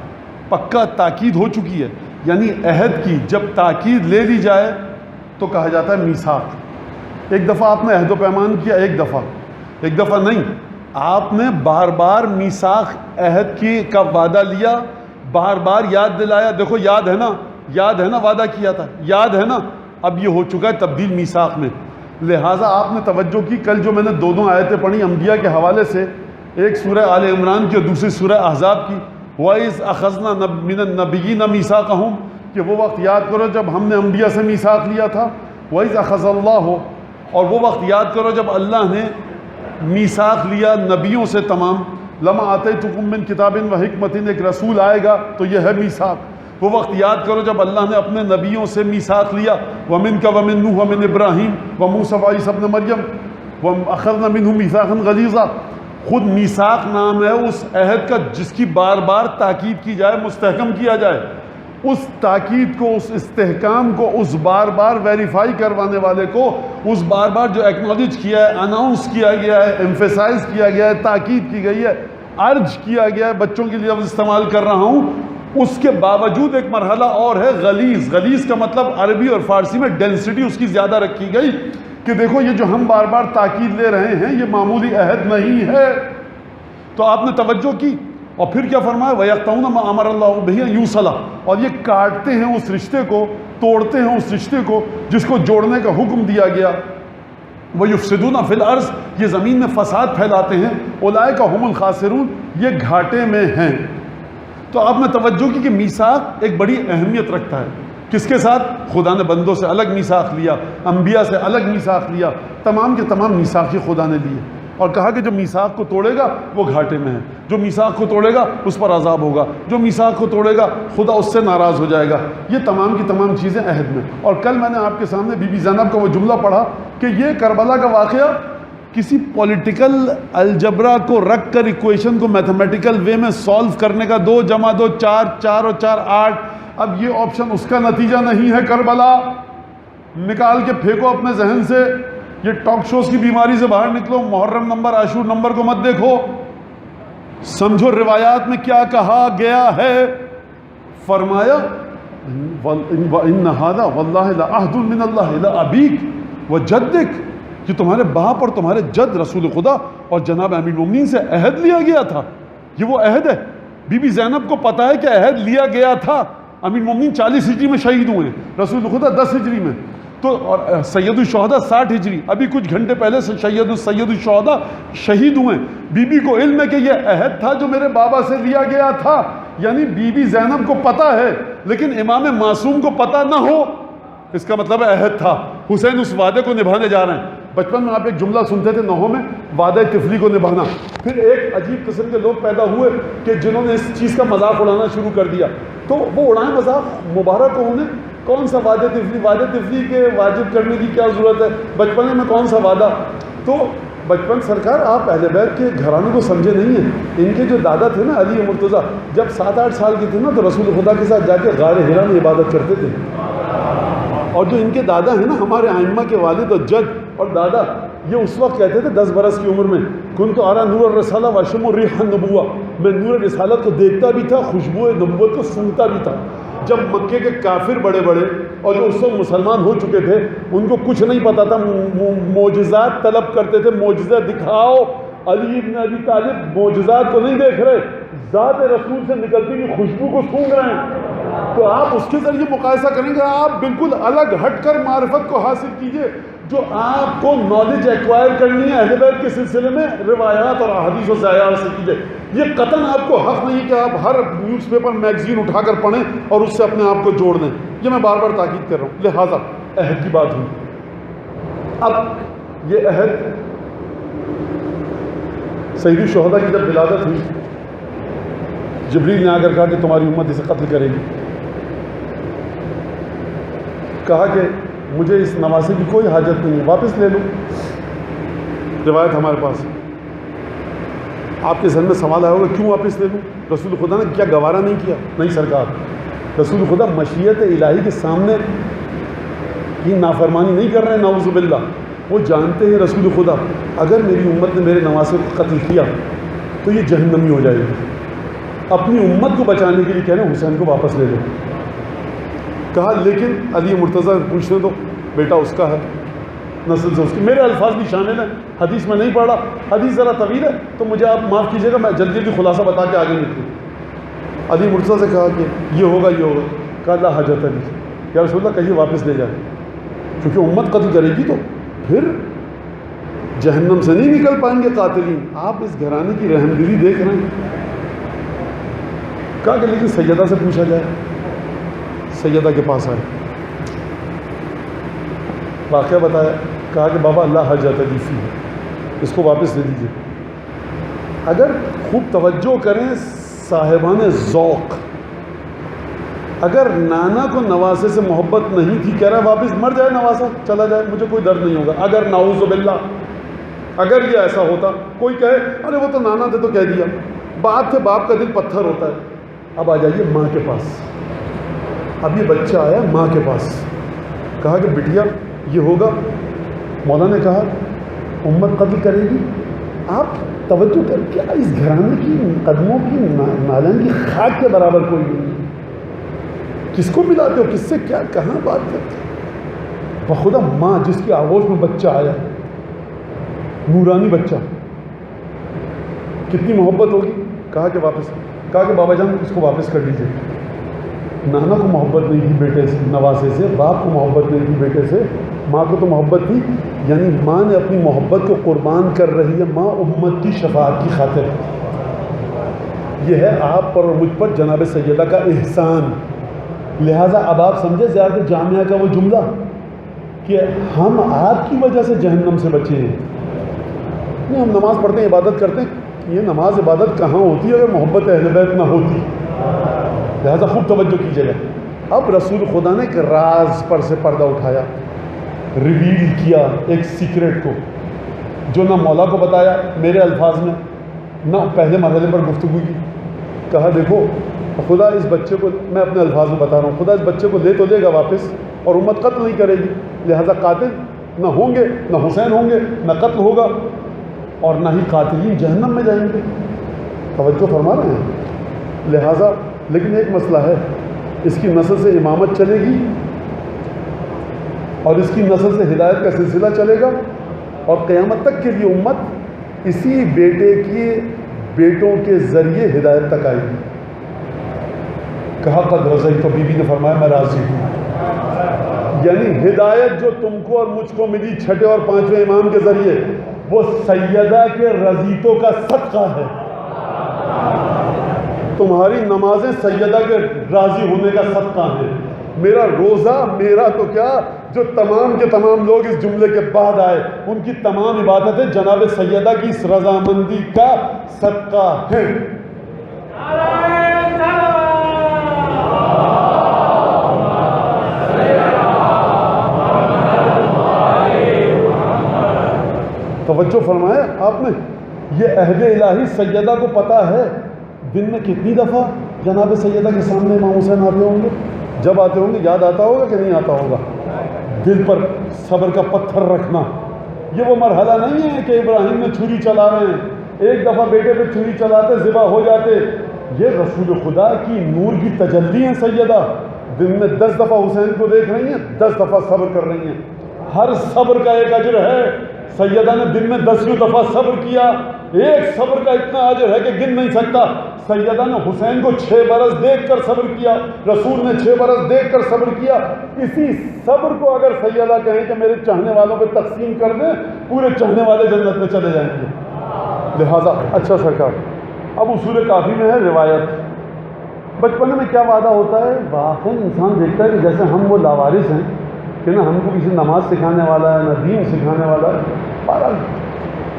پکا تاکید ہو چکی ہے. یعنی عہد کی جب تاکید لے لی جائے تو کہا جاتا ہے میثاق. ایک دفعہ آپ نے عہد و پیمان کیا، ایک دفعہ نہیں، آپ نے بار بار میثاق عہد کی کا وعدہ لیا، بار بار یاد دلایا. دیکھو یاد ہے نا وعدہ کیا تھا، یاد ہے نا، اب یہ ہو چکا ہے تبدیل میثاق میں. لہٰذا آپ نے توجہ کی. کل جو میں نے دونوں آیتیں پڑھی انبیاء کے حوالے سے، ایک سورہ آل عمران کی اور دوسری سورہ احزاب کی، وَإِذْ أَخَذْنَا مِنَ النَّبِيِّينَ مِيثَاقَهُمْ، کہ وہ وقت یاد کرو جب ہم نے انبیاء سے میثاق لیا تھا. وَإِذْ أَخَذَ اللَّهُ، اور وہ وقت یاد کرو جب اللہ نے میثاق لیا نبیوں سے تمام. لَمَا آتَيْتُكُم مِّن كِتَابٍ وَحِكْمَةٍ، ایک رسول آئے گا تو یہ ہے میثاق. وہ وقت یاد کرو جب اللہ نے اپنے نبیوں سے میثاق لیا. وَمِنْكَ وَمِن نُوحٍ وَمِن إِبْرَاهِيمَ وَمُوسَىٰ وَعِيسَىٰ ابْنَ مَرْيَمَ وَأَخَذْنَا مِنْهُم مِيثَاقًا غَلِيظًا. خود میثاق نام ہے اس عہد کا جس کی بار بار تاکید کی جائے، مستحکم کیا جائے. اس تاکید کو، اس استحکام کو، اس بار بار ویریفائی کروانے والے کو، اس بار بار جو ایکنالج کیا ہے، اناؤنس کیا گیا ہے، ایمفیسائز کیا گیا ہے، تاکید کی گئی ہے، عرض کیا گیا ہے، بچوں کے لیے لفظ استعمال کر رہا ہوں. اس کے باوجود ایک مرحلہ اور ہے غلیظ. غلیظ کا مطلب عربی اور فارسی میں ڈینسٹی اس کی زیادہ رکھی گئی کہ دیکھو یہ جو ہم بار بار تاکید لے رہے ہیں یہ معمولی عہد نہیں ہے. تو آپ نے توجہ کی اور پھر کیا فرمایا؟ وَيَقْطَعُونَ مَا أَمَرَ اللَّهُ بِهِ أَن يُوصَلَ، اور یہ کاٹتے ہیں اس رشتے کو، توڑتے ہیں اس رشتے کو جس کو جوڑنے کا حکم دیا گیا. وَيُفْسِدُونَ فِي الْأَرْضِ، یہ زمین میں فساد پھیلاتے ہیں. أُولَٰئِكَ هُمُ الْخَاسِرُونَ، یہ گھاٹے میں ہیں. تو آپ نے توجہ کی کہ میثاق ایک بڑی اہمیت رکھتا ہے. کس کے ساتھ؟ خدا نے بندوں سے الگ میثاق لیا، انبیاء سے الگ میثاق لیا، تمام کے تمام میثاق خدا نے لیے اور کہا کہ جو میثاق کو توڑے گا وہ گھاٹے میں ہے، جو میثاق کو توڑے گا اس پر عذاب ہوگا، جو میثاق کو توڑے گا خدا اس سے ناراض ہو جائے گا. یہ تمام کی تمام چیزیں عہد میں. اور کل میں نے آپ کے سامنے بی بی زینب کا وہ جملہ پڑھا کہ یہ کربلا کا واقعہ کسی پولیٹیکل الجبرا کو رکھ کر ایکویشن کو میتھمیٹیکل وے میں سالو کرنے کا 2 + 2 4، 4 اور 4 8، اب یہ آپشن اس کا نتیجہ نہیں ہے. کربلا نکال کے پھینکو اپنے ذہن سے. یہ ٹاک شوز کی بیماری سے باہر نکلو. محرم نمبر، عاشور نمبر کو مت دیکھو. سمجھو روایات میں کیا کہا گیا ہے، فرمایا ان ھذا واللہ لعہد من اللہ الی ابیک وجدک، کہ تمہارے باپ اور تمہارے جد رسول خدا اور جناب امیر المومنین سے عہد لیا گیا تھا. یہ وہ عہد ہے. بی بی زینب کو پتا ہے کہ عہد لیا گیا تھا. امیر المومنین 40 ہجری میں شہید ہوئے ہیں، رسول خدا 10 ہجری میں، تو اور سید الشہداء 60 ہجری، ابھی کچھ گھنٹے پہلے سے سید الشہداء شہید ہوئے. بی بی کو علم ہے کہ یہ عہد تھا جو میرے بابا سے لیا گیا تھا. یعنی بی بی زینب کو پتا ہے، لیکن امام معصوم کو پتا نہ ہو، اس کا مطلب عہد تھا. حسین اس وعدے کو نبھانے جا رہے ہیں. بچپن میں آپ ایک جملہ سنتے تھے نحو میں، وعدہ طفلی کو نبھانا. پھر ایک عجیب قسم کے لوگ پیدا ہوئے کہ جنہوں نے اس چیز کا مذاق اڑانا شروع کر دیا. تو وہ اڑائیں مذاق، مبارک ہو انہیں. کون سا وعدہ طفلی کے واجب کرنے کی کیا ضرورت ہے؟ بچپنے میں کون سا وعدہ؟ تو بچپن سرکار آپ اہل بیت کے گھرانے کو سمجھے نہیں ہیں. ان کے جو دادا تھے نا علی مرتضیٰ، جب 7-8 سال کے تھے نا تو رسول خدا کے ساتھ جا کے غار حرا میں عبادت کرتے تھے. اور جو ان کے دادا ہیں نا ہمارے ائمہ کے والد اور جد اور دادا، یہ اس وقت کہتے تھے 10 برس کی عمر میں، کنت ارى نور الرسالہ واشم ریح النبوہ، میں نور رسالت کو دیکھتا بھی تھا، خوشبو نبوت کو سونگھتا بھی تھا. جب مکے کے کافر بڑے بڑے اور جو اس وقت مسلمان ہو چکے تھے، ان کو کچھ نہیں پتا تھا، معجزات طلب کرتے تھے، معجزہ دکھاؤ. علی ابن ابی طالب معجزات کو نہیں دیکھ رہے، ذات رسول سے نکلتی ہوئی خوشبو کو سونگھ رہے ہیں. تو آپ اس کے ذریعے مقایسہ کریں گے، آپ بالکل الگ ہٹ کر معرفت کو حاصل کیجئے. جو آپ کو نالج ایکوائر کرنی ہے اہل بیت کے سلسلے میں، روایات اور احادیث و ضیاء سے کیجئے. یہ قطعاً آپ کو حق نہیں کہ آپ ہر نیوز پیپر میگزین اٹھا کر پڑھیں اور اس سے اپنے آپ کو جوڑ دیں. یہ میں بار بار تاکید کر رہا ہوں. لہٰذا عہد کی بات ہوئی. اب یہ عہد سید الشہداء کی جب ولادت ہوئی، جبریل نے آ کر کہا کہ تمہاری امت اسے قتل کرے گی. کہا کہ مجھے اس نواسے کی کوئی حاجت نہیں ہے، واپس لے لو. روایت ہمارے پاس. آپ کے ذہن میں سوال آیا ہوگا کیوں واپس لے لوں؟ رسول خدا نے کیا گوارا نہیں کیا؟ نہیں سرکار، رسول خدا مشیت الہی کے سامنے کی نافرمانی نہیں کر رہے ہیں، نعوذ باللہ. وہ جانتے ہیں رسول خدا اگر میری امت نے میرے نواسے کو قتل کیا تو یہ جہنمی ہو جائے گی. اپنی امت کو بچانے کے لیے کہہ رہے ہیں حسین کو واپس لے لو. کہا لیکن علی مرتضیٰ پوچھنے دو، بیٹا اس کا ہے، نسل سے اس کی. میرے الفاظ بھی شامل ہیں، حدیث میں نہیں پڑھا، حدیث ذرا طویل ہے تو مجھے آپ معاف کیجیے گا، میں جلدی جلدی خلاصہ بتا کے آگے نکلوں. علی مرتضیٰ سے کہا کہ یہ ہوگا یہ ہوگا. کہا لا حاجت علی، یا رسول اللہ کہیے واپس لے جائے، کیونکہ امت قتل کرے گی تو پھر جہنم سے نہیں نکل پائیں گے قاتلین. آپ اس گھرانے کی رحمدلی دیکھ رہے ہیں. کہا کہ لیکن سیدہ سے پوچھا جائے. سیدہ کے پاس آئے، واقعہ بتایا. کہا کہ بابا اللہ حاجت علی فی ہے، اس کو واپس لے دیجیے. اگر خوب توجہ کریں صاحبان ذوق، اگر نانا کو نواسے سے محبت نہیں تھی، کہہ رہا ہے واپس مر جائے نواسا چلا جائے مجھے کوئی درد نہیں ہوگا. اگر نعوذ باللہ اگر یہ ایسا ہوتا، کوئی کہے ارے وہ تو نانا تھے تو کہہ دیا، باپ تھے، باپ کا دل پتھر ہوتا ہے. اب آ جائیے ماں کے پاس. اب یہ بچہ آیا ماں کے پاس. کہا کہ بٹیا یہ ہوگا. مولا نے کہا امت قتل کرے گی. آپ توجہ کر کے اس گھرانے کی قدموں کی نالن کی خاک کے برابر کوئی نہیں. کس کو ملاتے ہو، کس سے کیا کہاں بات کرتے ہو؟ بخدا ماں جس کی آغوش میں بچہ آیا، نورانی بچہ، کتنی محبت ہوگی. کہا کہ واپس. کہا کہ بابا جان اس کو واپس کر لیجیے. نانا کو محبت نہیں تھی بیٹے سے، نواسے سے، باپ کو محبت نہیں تھی بیٹے سے، ماں کو تو محبت تھی. یعنی ماں نے اپنی محبت کو قربان کر رہی ہے ماں امت کی شفاعت کی خاطر. یہ ہے آپ پر اور مجھ پر جناب سیدہ کا احسان. لہٰذا اب آپ سمجھے زیادہ جامعہ کا وہ جملہ کہ ہم آپ کی وجہ سے جہنم سے بچے ہیں. نہیں، ہم نماز پڑھتے ہیں، عبادت کرتے ہیں. یہ نماز عبادت کہاں ہوتی ہے اگر محبت اہل بیت نہ ہوتی؟ لہٰذا خوب توجہ کیجیے گا. اب رسول خدا نے ایک راز پر سے پردہ اٹھایا، ریویل کیا ایک سیکرٹ کو، جو نہ مولا کو بتایا میرے الفاظ میں، نہ پہلے مرحلے پر گفتگو کی. کہا دیکھو خدا اس بچے کو، میں اپنے الفاظ میں بتا رہا ہوں، خدا اس بچے کو لے تو لے گا واپس اور امت قتل نہیں کرے گی. لہٰذا قاتل نہ ہوں گے، نہ حسین ہوں گے، نہ قتل ہوگا، اور نہ ہی قاتلین جہنم میں جائیں گے. توجہ فرما رہے ہیں؟ لہٰذا لیکن ایک مسئلہ ہے، اس کی نسل سے امامت چلے گی اور اس کی نسل سے ہدایت کا سلسلہ چلے گا، اور قیامت تک کے لیے امت اسی بیٹے کی بیٹوں کے ذریعے ہدایت تک آئے گی۔ کہا قد رضیت، تو بی بی نے فرمایا میں راضی ہوں۔ یعنی ہدایت جو تم کو اور مجھ کو ملی چھٹے اور پانچویں امام کے ذریعے، وہ سیدہ کے رضیتوں کا صدقہ ہے۔ تمہاری نمازیں سیدہ کے راضی ہونے کا صدقہ ہیں۔ میرا روزہ، میرا تو کیا، جو تمام کے تمام لوگ اس جملے کے بعد آئے ان کی تمام عبادتیں جناب سیدہ کی اس رضامندی کا صدقہ ہیں۔ توجہ فرمایا آپ نے، یہ عہد الہی سیدہ کو پتہ ہے دن میں کتنی دفعہ جناب سیدہ کے سامنے امام حسین آتے ہوں گے۔ جب آتے ہوں گے یاد آتا ہوگا کہ نہیں آتا ہوگا؟ دل پر صبر کا پتھر رکھنا، یہ وہ مرحلہ نہیں ہے کہ ابراہیم نے چھری چلا رہے ہیں، ایک دفعہ بیٹے پہ چھری چلاتے ذبح ہو جاتے۔ یہ رسول خدا کی نور کی تجلی ہیں سیدہ، دن میں 10 دفعہ حسین کو دیکھ رہی ہیں، 10 دفعہ صبر کر رہی ہیں، ہر صبر کا ایک اجر ہے۔ سیدہ نے دن میں 10 دفعہ صبر کیا، ایک صبر کا اتنا اجر ہے کہ گن نہیں سکتا۔ سیدہ نے حسین کو 6 برس دیکھ کر صبر کیا، رسول نے 6 برس دیکھ کر صبر کیا۔ اسی صبر کو اگر سیدہ کہیں کہ میرے چاہنے والوں پہ تقسیم کر دیں، پورے چاہنے والے جنت میں چلے جائیں گے۔ لہٰذا اچھا سرکار، اب اصول کافی میں ہے روایت۔ بچپن میں کیا وعدہ ہوتا ہے؟ واقعی انسان دیکھتا ہے کہ جیسے ہم وہ لاوارث ہیں کہ نہ ہم کو کسی نماز سکھانے والا ہے، نہ دین سکھانے والا ہے۔ بہرحال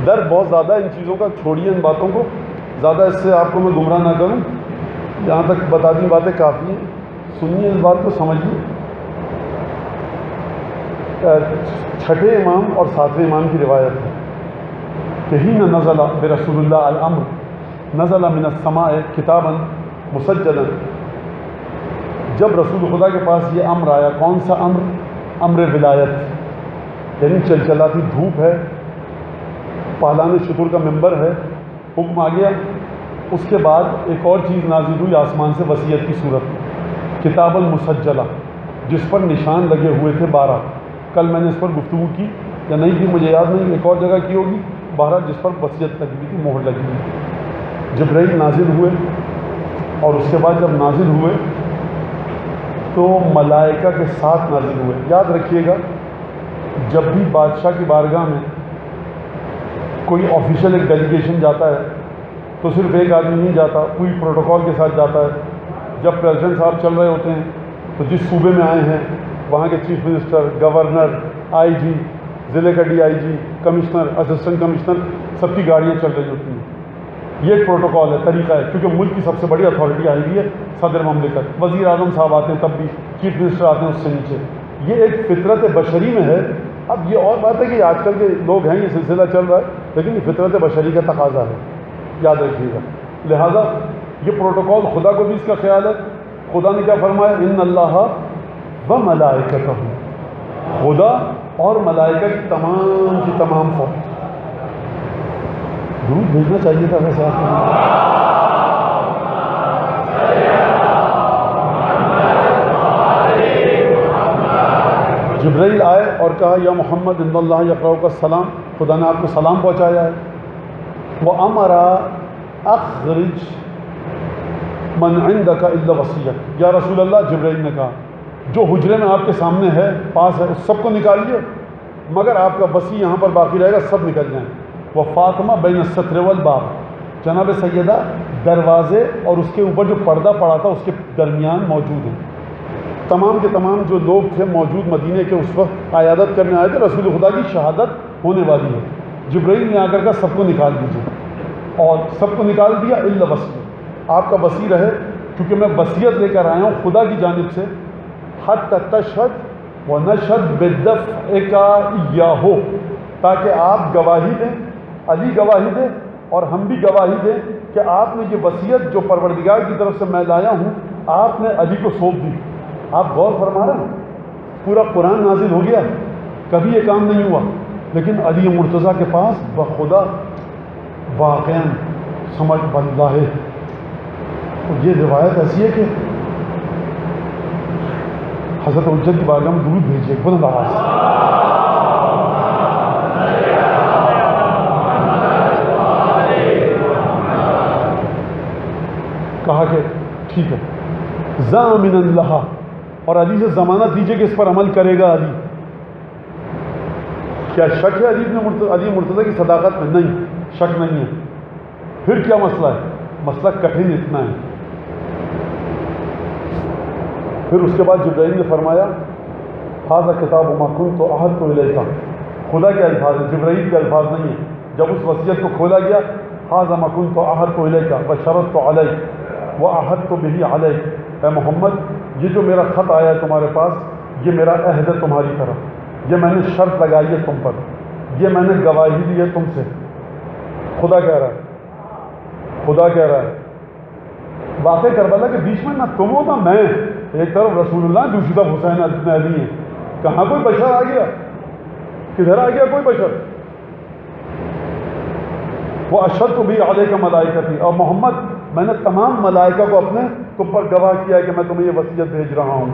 ڈر بہت زیادہ ان چیزوں کا، چھوڑیے ان باتوں کو، زیادہ اس سے آپ کو میں گمراہ نہ کروں۔ یہاں تک بتا دی باتیں کافی ہیں، سنیے اس بات کو، سمجھیے۔ چھٹے امام اور 7ویں امام کی روایت ہے کہ حین نزل برسول اللہ الامر نزل من السماء کتابا مسجلا، جب رسول خدا کے پاس یہ امر آیا، کون سا امر؟ امر ولایت، یعنی چلچلاتی دھوپ ہے، پالان شکر کا ممبر ہے، حکم آ گیا۔ اس کے بعد ایک اور چیز نازل ہوئی آسمان سے وصیت کی صورت میں، کتاب المسجلہ، جس پر نشان لگے ہوئے تھے 12۔ کل میں نے اس پر گفتگو کی یا نہیں کی مجھے یاد نہیں، ایک اور جگہ کی ہوگی، 12 جس پر وصیت لگی ہوئی تھی، مہر لگی ہوئی تھی۔ جبرائیل نازل ہوئے، اور اس کے بعد جب نازل ہوئے تو ملائکہ کے ساتھ نازل ہوئے۔ یاد رکھیے گا، جب بھی بادشاہ کی بارگاہ میں کوئی آفیشیل ایک ڈیلیگیشن جاتا ہے تو صرف ایک آدمی نہیں جاتا، پوری پروٹوکول کے ساتھ جاتا ہے۔ جب پریزیڈنٹ صاحب چل رہے ہوتے ہیں تو جس صوبے میں آئے ہیں وہاں کے chief minister, governor, I G, ضلع کا D I G, commissioner, assistant commissioner, سب کی گاڑیاں چل رہی ہوتی ہیں۔ یہ ایک پروٹوکول ہے، طریقہ ہے، کیونکہ ملک کی سب سے بڑی اتھارٹی آئی ہوئی ہے صدر مملکت، وزیر اعظم صاحب آتے ہیں تب بھی، چیف منسٹر آتے ہیں اس سے نیچے۔ یہ ایک فطرت بشری میں ہے۔ اب یہ اور بات ہے کہ آج کل کے لوگ ہیں، یہ سلسلہ چل رہا ہے، لیکن یہ فطرت بشری کا تقاضا ہے، یاد رکھیے گا۔ لہٰذا یہ پروٹوکول، خدا کو بھی اس کا خیال ہے۔ خدا نے کیا فرمایا؟ ان اللہ و ملائکتہ، خدا اور ملائکہ کی تمام فوج۔ درود بھیجنا چاہیے تھا ویسے آپ کو۔ جبرائیل آئے اور کہا یا محمد ان اللہ یقرؤک السلام، خدا نے آپ کو سلام پہنچایا ہے۔ وَأَمَرَ أَخْرِجْ مَنْ عِنْدَكَ إِلَّا وَصِيَّكَ، یا رسول اللہ، جبرائیل نے کہا جو حجرے میں آپ کے سامنے ہے، پاس ہے، اس سب کو نکالیے، مگر آپ کا وصی یہاں پر باقی رہے گا، سب نکل جائیں۔ وَفَاطِمَہ بَيْنَ السَّتْرِ وَالْبَابِ، جناب سیدہ دروازے اور اس کے اوپر جو پردہ پڑا تھا اس کے درمیان موجود ہیں۔ تمام کے تمام جو لوگ تھے موجود مدینے کے اس وقت عیادت کرنے آئے تھے، رسول خدا کی شہادت ہونے والی ہے۔ جبرائیل نے آ کر سب کو نکال دیجیے، اور سب کو نکال دیا الا وصی، آپ کا وصی رہے، کیونکہ میں وصیت لے کر آیا ہوں خدا کی جانب سے، حتی تشہد ونشہد بدفعک ایاہ، تاکہ آپ گواہی دیں، علی گواہی دے اور ہم بھی گواہی دیں کہ آپ نے یہ وصیت جو پروردگار کی طرف سے میں لایا ہوں، آپ نے علی کو سونپ دی۔ آپ غور فرما رہے ہیں، پورا قرآن نازل ہو گیا، کبھی یہ کام نہیں ہوا، لیکن علی مرتضیٰ کے پاس بخدا واقعاً سمجھ بندہ ہے. اور یہ روایت ایسی ہے کہ حضرت حجت کی بارگاہ میں درود بھیجیے بلند آواز سے. کہا کہ ٹھیک ہے ضامن اللہ، اور علی سے ضمانت دیجیے کہ اس پر عمل کرے گا علی. کیا شک ہے علی مرتضیٰ کی صداقت میں؟ نہیں، شک نہیں ہے. پھر کیا مسئلہ ہے؟ مسئلہ کٹھن اتنا ہے. پھر اس کے بعد جبرائیل نے فرمایا ھذا کتاب ما کنت عہدت الیک. خدا کے الفاظ ہیں، جبرائیل کے الفاظ نہیں ہیں. جب اس وصیت کو کھولا گیا ھذا ما کنت عہدت الیک وشرطت علیک وعہدت بہ علیک، اے محمد یہ جو میرا خط آیا ہے تمہارے پاس، یہ میرا عہد ہے تمہاری طرف، یہ میں نے شرط لگائی ہے تم پر، یہ میں نے گواہی دی ہے تم سے. خدا کہہ رہا ہے، خدا کہہ رہا ہے. واقع کربلا کے بیچ میں نہ تم ہو نہ میں، ایک طرف رسول اللہ دوسری طرف حسین ابن علی ہیں. کہاں کوئی بشر آ گیا؟ کدھر آ گیا کوئی بشر؟ وہ اشد بھی علیہ کا ملائکہ تھی، اور محمد میں نے تمام ملائکہ کو اپنے تم پر گواہ کیا ہے کہ میں تمہیں یہ وصیت بھیج رہا ہوں.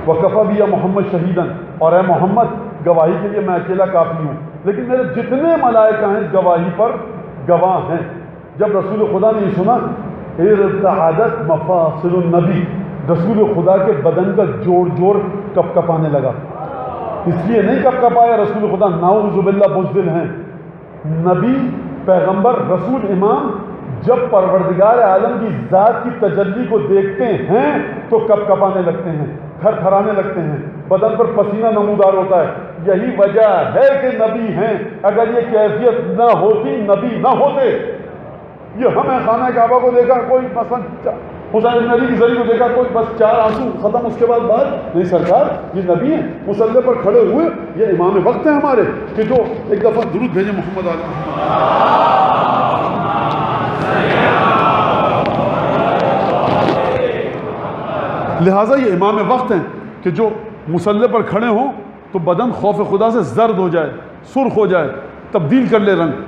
وکفیٰ بھی یا محمد شہیدن، اور اے محمد گواہی کے لیے میں اکیلا کافی ہوں، لیکن میرے جتنے ملائکہ ہیں اس گواہی پر گواہ ہیں. جب رسول خدا نے یہ سنا ارتعدت مفاصل النبی، رسول خدا کے بدن کا جوڑ جوڑ کپ کپانے لگا. اس لیے نہیں کپ کپایا رسول خدا نعوذ باللہ بزدل ہیں. نبی، پیغمبر، رسول، امام جب پروردگار عالم کی ذات کی تجلی کو دیکھتے ہیں تو کپ کپانے لگتے ہیں، تھر تھرانے لگتے ہیں، بدن پر پسینہ نمودار ہوتا ہے. یہی وجہ ہے کہ نبی ہیں. اگر یہ کیفیت نہ ہوتی نبی نہ ہوتے. یہ ہمیں خانہ کعبہ کو دیکھا کوئی مثلا حسین بن علی کی زری کو دیکھا کوئی بس 4 آنسو ختم، اس کے بعد بات نہیں. سرکار یہ نبی ہیں، مصلی پر کھڑے ہوئے، یہ امام وقت ہیں ہمارے کہ جو ایک دفعہ درود بھیجے محمد لہٰذا یہ امام وقت ہیں کہ جو مصلی پر کھڑے ہوں تو بدن خوف خدا سے زرد ہو جائے، سرخ ہو جائے، تبدیل کر لے رنگ.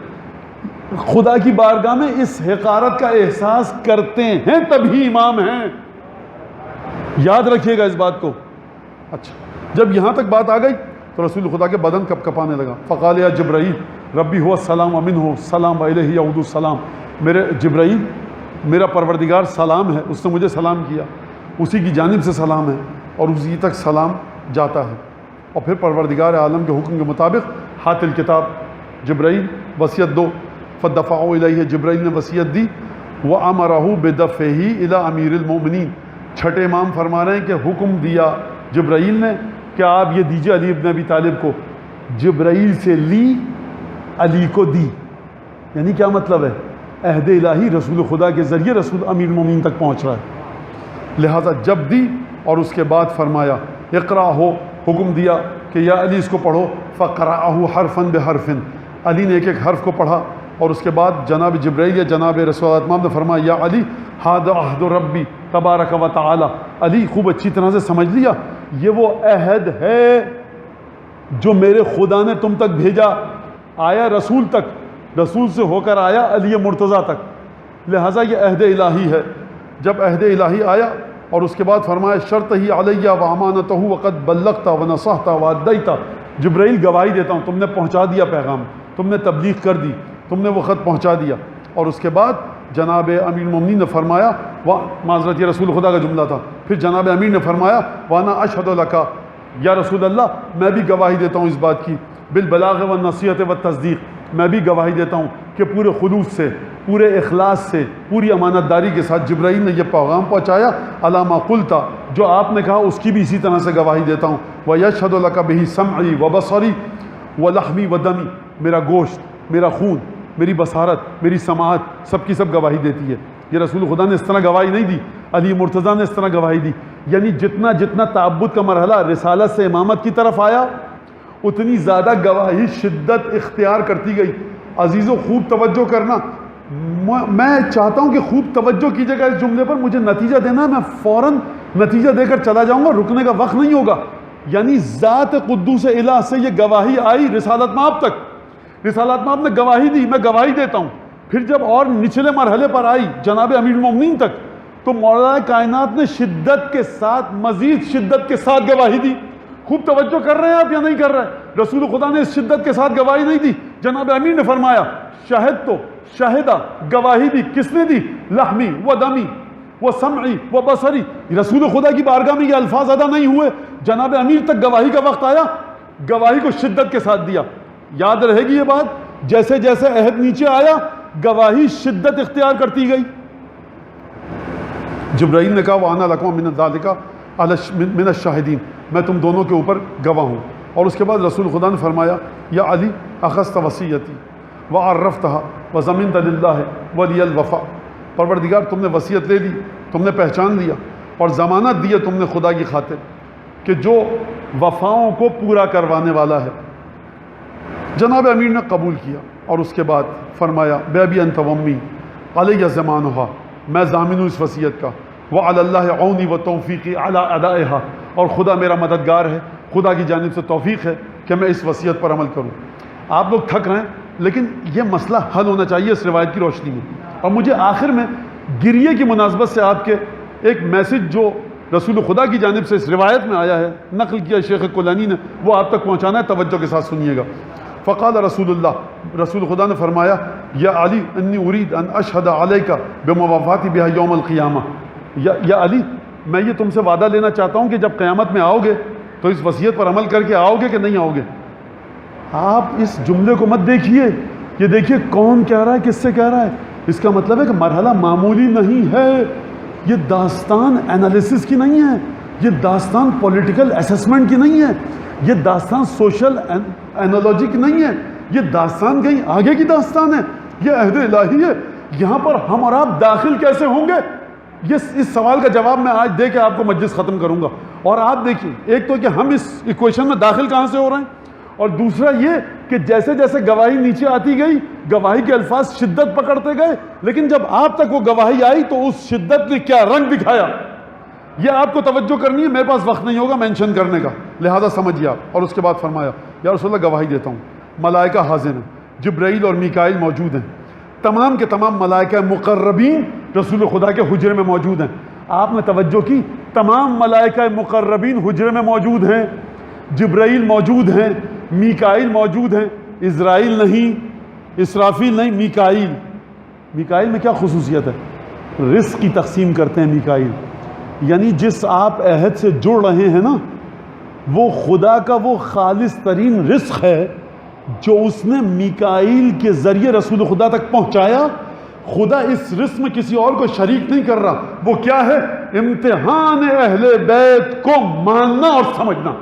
خدا کی بارگاہ میں اس حقارت کا احساس کرتے ہیں تبھی امام ہیں. یاد رکھیے گا اس بات کو. اچھا جب یہاں تک بات آ گئی تو رسول خدا کے بدن کپ کپانے لگا. فقال یا جبرائیل ربی ہوا السلام امن ہو سلام علیہ یعود السلام. میرے جبرائیل میرا پروردگار سلام ہے، اس نے مجھے سلام کیا، اسی کی جانب سے سلام ہے اور اسی تک سلام جاتا ہے. اور پھر پروردگار عالم کے حکم کے مطابق ہاتھ الکتاب جبرائیل وصیت دو. فدفعوا الیہ، جبرائیل نے وصیت دی. وامرہ بدفعہ الی امیر المؤمنین. چھٹے امام فرما رہے ہیں کہ حکم دیا جبرائیل نے کہ آپ یہ دیجیے علی ابن ابی طالب کو. جبرائیل سے لی، علی کو دی. یعنی کیا مطلب ہے؟ عہد الہی رسول خدا کے ذریعے رسول امیر المؤمنین تک پہنچ رہا ہے. لہذا جب دی اور اس کے بعد فرمایا اقرا ہو، حکم دیا کہ یا علی اس کو پڑھو. فقرأہ حرفا بحرف. علی نے ایک ایک حرف کو پڑھا اور اس کے بعد جناب جبرائیل یا جناب رسول اللہ نے فرمایا یا علی ھذا عہد ربی تبارک و تعالی. علی خوب اچھی طرح سے سمجھ لیا یہ وہ عہد ہے جو میرے خدا نے تم تک بھیجا. آیا رسول تک، رسول سے ہو کر آیا علی مرتضیٰ تک، لہٰذا یہ عہد الہی ہے. جب عہد الہی آیا اور اس کے بعد فرمایا شرط ہی علیہ و امانتہ وقد بلغت و نصحت و ادیت. جبرائیل گواہی دیتا ہوں تم نے پہنچا دیا پیغام، تم نے تبلیغ کر دی، تم نے وہ خط پہنچا دیا. اور اس کے بعد جناب امیر المؤمنین نے فرمایا معذرت یہ رسول خدا کا جملہ تھا. پھر جناب امیر نے فرمایا وانا اشہد لک یا رسول اللہ میں بھی گواہی دیتا ہوں اس بات کی بالبلاغ والنصیحت والتصدیق. میں بھی گواہی دیتا ہوں کہ پورے خلوص سے، پورے اخلاص سے، پوری امانت داری کے ساتھ جبرائیل نے یہ پیغام پہنچایا. علامہ قلتا جو آپ نے کہا اس کی بھی اسی طرح سے گواہی دیتا ہوں. ویشہد لک بہ سمعی وبصری ولحمی ودمی. میرا گوشت، میرا خون، میری بصارت، میری سماعت سب کی سب گواہی دیتی ہے. یہ رسول خدا نے اس طرح گواہی نہیں دی، علی مرتضیٰ نے اس طرح گواہی دی. یعنی جتنا جتنا تعبد کا مرحلہ رسالت سے امامت کی طرف آیا اتنی زیادہ گواہی شدت اختیار کرتی گئی. عزیزو خوب توجہ کرنا. میں چاہتا ہوں کہ خوب توجہ کیجیے گا اس جملے پر. مجھے نتیجہ دینا ہے، میں فوراً نتیجہ دے کر چلا جاؤں گا، رکنے کا وقت نہیں ہوگا. یعنی ذات قدوس الہ سے یہ گواہی آئی رسالت مآب تک. رسالت مآب نے گواہی دی، میں گواہی دیتا ہوں پھر جب اور نچلے مرحلے پر آئی جناب امیر المومنین تک تو مولا کائنات نے شدت کے ساتھ، مزید شدت کے ساتھ گواہی دی. خوب توجہ کر رہے ہیں آپ یا نہیں کر رہے؟ رسول خدا نے اس شدت کے ساتھ گواہی نہیں دی. جناب امیر نے فرمایا شاہد تو شاہدہ، گواہی دی. کس نے دی؟ لحمی و دمی و سمعی و بصری. رسول خدا کی بارگاہ میں یہ الفاظ ادا نہیں ہوئے، جناب امیر تک گواہی کا وقت آیا، گواہی کو شدت کے ساتھ دیا. یاد رہے گی یہ بات، جیسے جیسے عہد نیچے آیا گواہی شدت اختیار کرتی گئی. جبرائیل نے کہا وَأَنَا لَكُمْ مِنَ ذَلِكَ مِنَ الشَّاهِدِينَ، میں تم دونوں کے اوپر گواہ ہوں. اور اس کے بعد رسول خدا نے فرمایا یا علی اخذت وصیتی وعرفتها وضمنت للہ ولی الوفا. پروردگار تم نے وصیت لے لی، تم نے پہچان لیا اور ضمانت دی ہے تم نے خدا کی خاطر کہ جو وفاؤں کو پورا کروانے والا ہے. جناب امیر نے قبول کیا اور اس کے بعد فرمایا بے ابی انت ومی علی زمانہا، میں ضامن ہوں اس وصیت کا. وعلی اللہ عونی و توفیقی علی ادائہا، اور خدا میرا مددگار ہے، خدا کی جانب سے توفیق ہے کہ میں اس وصیت پر عمل کروں. آپ لوگ تھک رہے ہیں لیکن یہ مسئلہ حل ہونا چاہیے اس روایت کی روشنی میں. اور مجھے آخر میں گریے کی مناسبت سے آپ کے ایک میسج جو رسول خدا کی جانب سے اس روایت میں آیا ہے، نقل کیا شیخ کولانی نے، وہ آپ تک پہنچانا ہے. توجہ کے ساتھ سنیے گا. فقال رسول اللہ، رسول خدا نے فرمایا یا علی انی ارید ان اشہد علیک بموافاتی بہا یوم القیامہ. یا علی، میں یہ تم سے وعدہ لینا چاہتا ہوں کہ جب قیامت میں آؤ گے تو اس وصیت پر عمل کر کے آؤ گے کہ نہیں آؤ گے. آپ اس جملے کو مت دیکھیے، یہ دیکھیے کون کہہ رہا ہے، کس سے کہہ رہا ہے. اس کا مطلب ہے کہ مرحلہ معمولی نہیں ہے. یہ داستان انالیسس کی نہیں ہے، یہ داستان پولیٹیکل اسیسمنٹ کی نہیں ہے، یہ داستان سوشل اینالوجی کی نہیں ہے، یہ داستان کہیں آگے کی داستان ہے، یہ عہد الہی ہے. یہاں پر ہم اور آپ داخل کیسے ہوں گے؟ اس سوال کا جواب میں آج دے کے آپ کو مجلس ختم کروں گا. اور آپ دیکھیں، ایک تو کہ ہم اس ایکویشن میں داخل کہاں سے ہو رہے ہیں، اور دوسرا یہ کہ جیسے جیسے گواہی نیچے آتی گئی گواہی کے الفاظ شدت پکڑتے گئے، لیکن جب آپ تک وہ گواہی آئی تو اس شدت نے کیا رنگ دکھایا، یہ آپ کو توجہ کرنی ہے. میرے پاس وقت نہیں ہوگا مینشن کرنے کا، لہذا سمجھیے آپ. اور اس کے بعد فرمایا یا رسول اللہ گواہی دیتا ہوں، ملائکہ حاضر ہیں، جبرائیل اور میکائیل موجود ہیں، تمام کے تمام ملائکہ مقربین رسول خدا کے حجرے میں موجود ہیں. آپ نے توجہ کی، تمام ملائکہ مقربین حجرے میں موجود ہیں. جبرائیل موجود ہیں، میکائیل موجود ہیں، اسرائیل نہیں، اسرافیل نہیں، میکائیل. میکائیل میں کیا خصوصیت ہے؟ رزق کی تقسیم کرتے ہیں میکائیل. یعنی جس آپ عہد سے جڑ رہے ہیں نا، وہ خدا کا وہ خالص ترین رزق ہے جو اس نے میکائیل کے ذریعے رسول خدا تک پہنچایا. خدا اس رزق میں کسی اور کو شریک نہیں کر رہا. وہ کیا ہے؟ امتحان اہل بیت کو ماننا اور سمجھنا.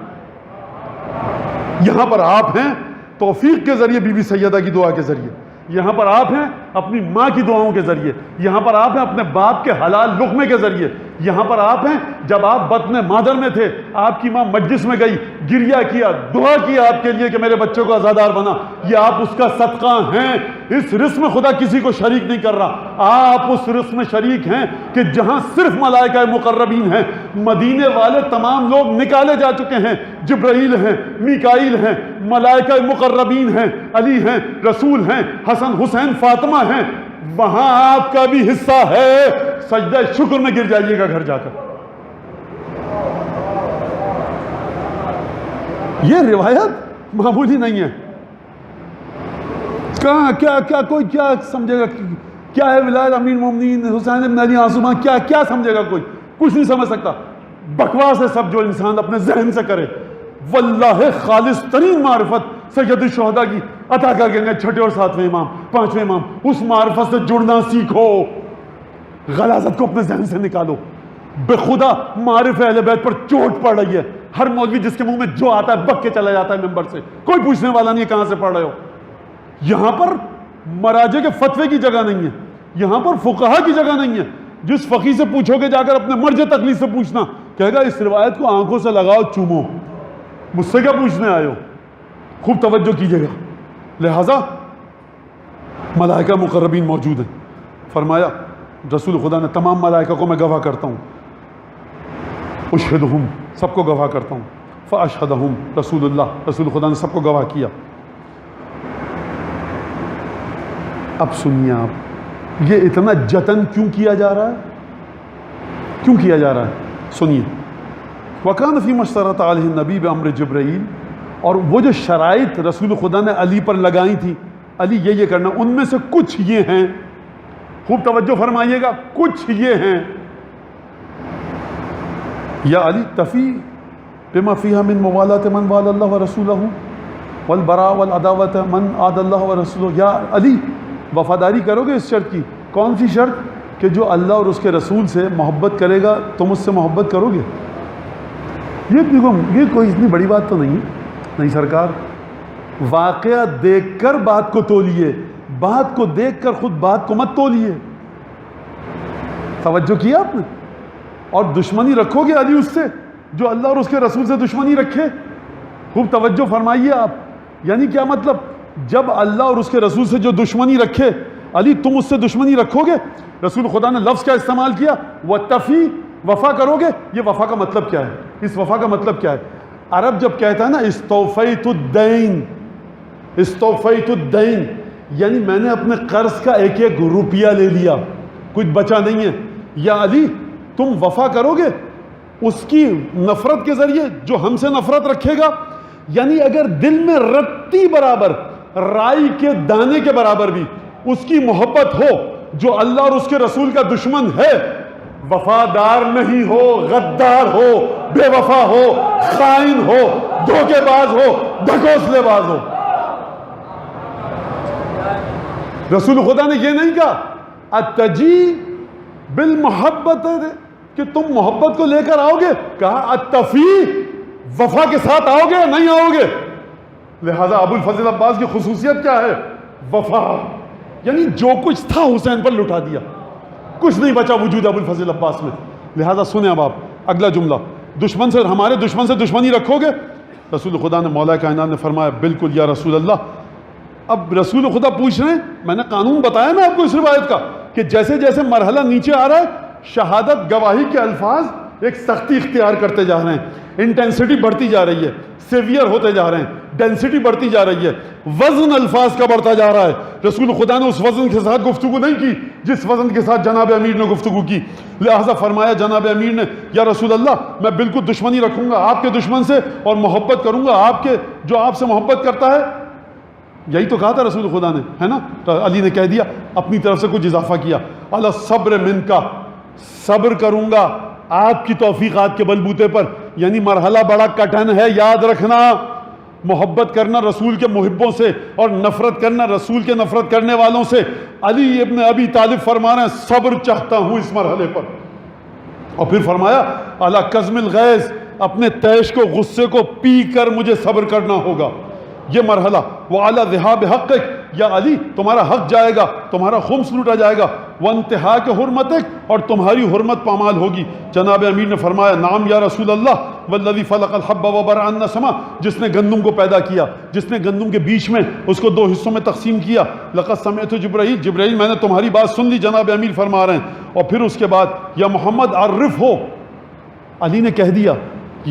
یہاں پر آپ ہیں توفیق کے ذریعے، بی بی سیدہ کی دعا کے ذریعے. یہاں پر آپ ہیں اپنی ماں کی دعاؤں کے ذریعے. یہاں پر آپ ہیں اپنے باپ کے حلال لقمے کے ذریعے. یہاں پر آپ ہیں جب آپ بطن مادر میں تھے، آپ کی ماں مجلس میں گئی، گریہ کیا، دعا کیا آپ کے لیے کہ میرے بچوں کو عزادار بنا. یہ آپ اس کا صدقہ ہیں. اس رزق میں خدا کسی کو شریک نہیں کر رہا. آپ اس رزق میں شریک ہیں کہ جہاں صرف ملائکہ مقربین ہیں. مدینے والے تمام لوگ نکالے جا چکے ہیں. جبرائیل ہیں، میکائیل ہیں، ملائکہ مقربین ہیں، علی ہیں، رسول ہیں، حسن حسین فاطمہ ہیں. وہاں آپ کا بھی حصہ ہے. سجدہ شکر میں گر جائیے گا گھر جا کر. یہ روایت معمولی نہیں ہے. کیا کوئی کیا سمجھے گا کیا ہے ولایت امیر مومنین حسین بن علی معصومہ؟ کیا سمجھے گا؟ کوئی کچھ نہیں سمجھ سکتا. بکواس ہے سب جو انسان اپنے ذہن سے کرے. واللہ خالص ترین معرفت سید الشہداء کی عطا کر کے چھٹے اور ساتویں امام، پانچویں امام. اس معرفت سے جڑنا سیکھو، غلاظت کو اپنے ذہن سے نکالو. بے خدا معرف اہل بیت پر چوٹ پڑ رہی ہے. ہر مولوی جس کے منہ میں جو آتا ہے بک کے چلا جاتا ہے ممبر سے. کوئی پوچھنے والا نہیں ہے کہاں سے پڑھ رہے ہو. یہاں پر مراجع کے فتوے کی جگہ نہیں ہے، یہاں پر فقہا کی جگہ نہیں ہے. جس فقی سے پوچھو گے جا کر اپنے مرجع تقلید سے پوچھنا، کہے گا اس روایت کو آنکھوں سے لگاؤ چومو. مجھ سے کیا پوچھنے آئے ہو؟ خوب توجہ کیجیے گا. لہذا ملائکہ مقربین موجود ہیں. فرمایا رسول خدا نے تمام ملائکہ کو میں گواہ کرتا ہوں. اشہدہم، سب کو گواہ کرتا ہوں. فاشہدہم رسول اللہ، رسول خدا نے سب کو گواہ کیا. اب سنیے آپ، یہ اتنا جتن کیوں کیا جا رہا ہے؟ کیوں کیا جا رہا ہے؟ سنیے، وَكَانَ فِي مَشْتَرَطَ عَلَيْهِ النَّبِيُّ بِأَمْرِ جبرائیل، اور وہ جو شرائط رسول خدا نے علی پر لگائی تھی، علی یہ کرنا، ان میں سے کچھ یہ ہیں، خوب توجہ فرمائیے گا، کچھ یہ ہیں، یا علی تفی بما فیہا من موالات من وال اللہ ورسولہ والبراء والعداوت من عاد اللہ ورسولہ، یا علی وفاداری کرو گے اس شرط کی، کون سی شرط؟ کہ جو اللہ اور اس کے رسول سے محبت کرے گا تم اس سے محبت کرو گے؟ یہ کوئی اتنی بڑی بات تو نہیں ہے، نہیں سرکار، واقعہ دیکھ کر بات کو تولیے، بات کو دیکھ کر خود بات کو مت تولیے، توجہ کیا آپ نے؟ اور دشمنی رکھو گے علی اس سے جو اللہ اور اس کے رسول سے دشمنی رکھے؟ خوب توجہ فرمائیے آپ، یعنی کیا مطلب؟ جب اللہ اور اس کے رسول سے جو دشمنی رکھے علی تم اس سے دشمنی رکھو گے؟ رسول خدا نے لفظ کیا استعمال کیا؟ وَتَفِي، وفا کرو گے۔ یہ وفا کا مطلب کیا ہے؟ اس وفا کا مطلب کیا ہے؟ عرب جب کہتا ہے نا استوفیت الدین، استوفیت الدین، یعنی میں نے اپنے قرض کا ایک ایک روپیہ لے لیا، کچھ بچا نہیں ہے۔ یا علی تم وفا کرو گے اس کی نفرت کے ذریعے جو ہم سے نفرت رکھے گا؟ یعنی اگر دل میں رتی برابر، رائی کے دانے کے برابر بھی اس کی محبت ہو جو اللہ اور اس کے رسول کا دشمن ہے، وفادار نہیں ہو، غدار ہو، بے وفا ہو، خائن ہو، دھوکے باز ہو، ڈھکوسلے باز ہو، رسول خدا نے یہ نہیں کہا اتجی بالمحبت کہ تم محبت کو لے کر آؤ گے، کہا اتفی، وفا کے ساتھ آؤ گے یا نہیں آؤ گے؟ لہذا ابو الفضل عباس کی خصوصیت کیا ہے؟ وفا، یعنی جو کچھ تھا حسین پر لٹا دیا، کچھ نہیں بچا وجود ابو الفضل عباس میں۔ لہذا سنیں اب آپ اگلا جملہ، دشمن سے، ہمارے دشمن سے دشمنی رکھو گے؟ رسول خدا نے، مولا کائنات نے فرمایا بالکل یا رسول اللہ۔ اب رسول خدا پوچھ رہے ہیں، میں نے قانون بتایا نا آپ کو اس روایت کا کہ جیسے جیسے مرحلہ نیچے آ رہا ہے شہادت گواہی کے الفاظ ایک سختی اختیار کرتے جا رہے ہیں، انٹینسٹی بڑھتی جا رہی ہے، سیویئر ہوتے جا رہے ہیں، ڈینسٹی بڑھتی جا رہی ہے، وزن الفاظ کا بڑھتا جا رہا ہے۔ رسول خدا نے اس وزن کے ساتھ گفتگو نہیں کی جس وزن کے ساتھ جناب امیر نے گفتگو کی۔ لہذا فرمایا جناب امیر نے، یا رسول اللہ میں بالکل دشمنی رکھوں گا آپ کے دشمن سے اور محبت کروں گا آپ کے جو آپ سے محبت کرتا ہے۔ یہی تو کہا تھا رسول خدا نے، ہے نا؟ تو علی نے کہہ دیا، اپنی طرف سے کچھ اضافہ کیا، علی الصبر منکا، صبر کروں گا آپ کی توفیقات کے بلبوتے پر، یعنی مرحلہ بڑا کٹھن ہے، یاد رکھنا۔ محبت کرنا رسول کے محبوں سے اور نفرت کرنا رسول کے نفرت کرنے والوں سے۔ علی ابن ابی طالب فرما رہے ہیں صبر چاہتا ہوں اس مرحلے پر، اور پھر فرمایا علی کظم الغیظ، اپنے تیش کو، غصے کو پی کر مجھے صبر کرنا ہوگا، یہ مرحلہ۔ وعلی ذہاب حقک، یا علی تمہارا حق جائے گا، تمہارا خمس لوٹا جائے گا، وانتہاک حرمتک، اور تمہاری حرمت پامال ہوگی۔ جناب امیر نے فرمایا نعم یا رسول اللہ، والذی فلق الحب وبرأ النسمہ، جس نے گندم کو پیدا کیا، جس نے گندم کے بیچ میں اس کو دو حصوں میں تقسیم کیا، لقد سمعت جبرائیل، جبرائیل میں نے تمہاری بات سن لی، جناب امیر فرما رہے ہیں۔ اور پھر اس کے بعد یا محمد عرف ہو، علی نے کہہ دیا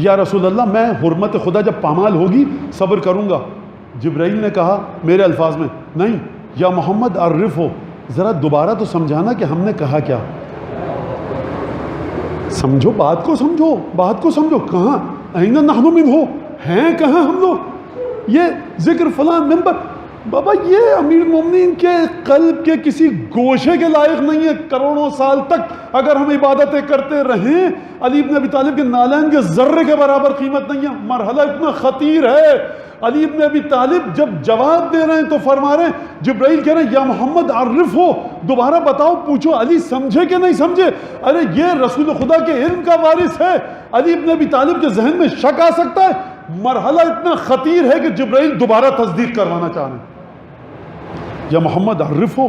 یا رسول اللہ میں حرمت خدا جب پامال ہوگی صبر کروں گا۔ جبرائیل نے کہا میرے الفاظ میں، نہیں یا محمد عرف ہو، ذرا دوبارہ تو سمجھانا کہ ہم نے کہا کیا، سمجھو بات کو، سمجھو بات کو، سمجھو کہاں اینَ نحن منہ، ہیں کہاں ہم لوگ؟ یہ ذکر فلاں ممبر، بابا یہ امیر المومنین کے قلب کے کسی گوشے کے لائق نہیں ہے۔ کروڑوں سال تک اگر ہم عبادتیں کرتے رہیں، علی ابن ابی طالب کے نالین کے ذرے کے برابر قیمت نہیں ہے۔ مرحلہ اتنا خطیر ہے۔ علی ابن ابی طالب جب جواب دے رہے ہیں تو فرما رہے ہیں، جبرائیل کہہ رہے ہیں یا محمد عرف ہو، دوبارہ بتاؤ، پوچھو علی سمجھے کہ نہیں سمجھے؟ ارے یہ رسول خدا کے علم کا وارث ہے، علی ابن ابی طالب کے ذہن میں شک آ سکتا ہے۔ مرحلہ اتنا خطیر ہے کہ جبرائیل دوبارہ تصدیق کروانا چاہ رہے ہیں، یا محمد عرف ہو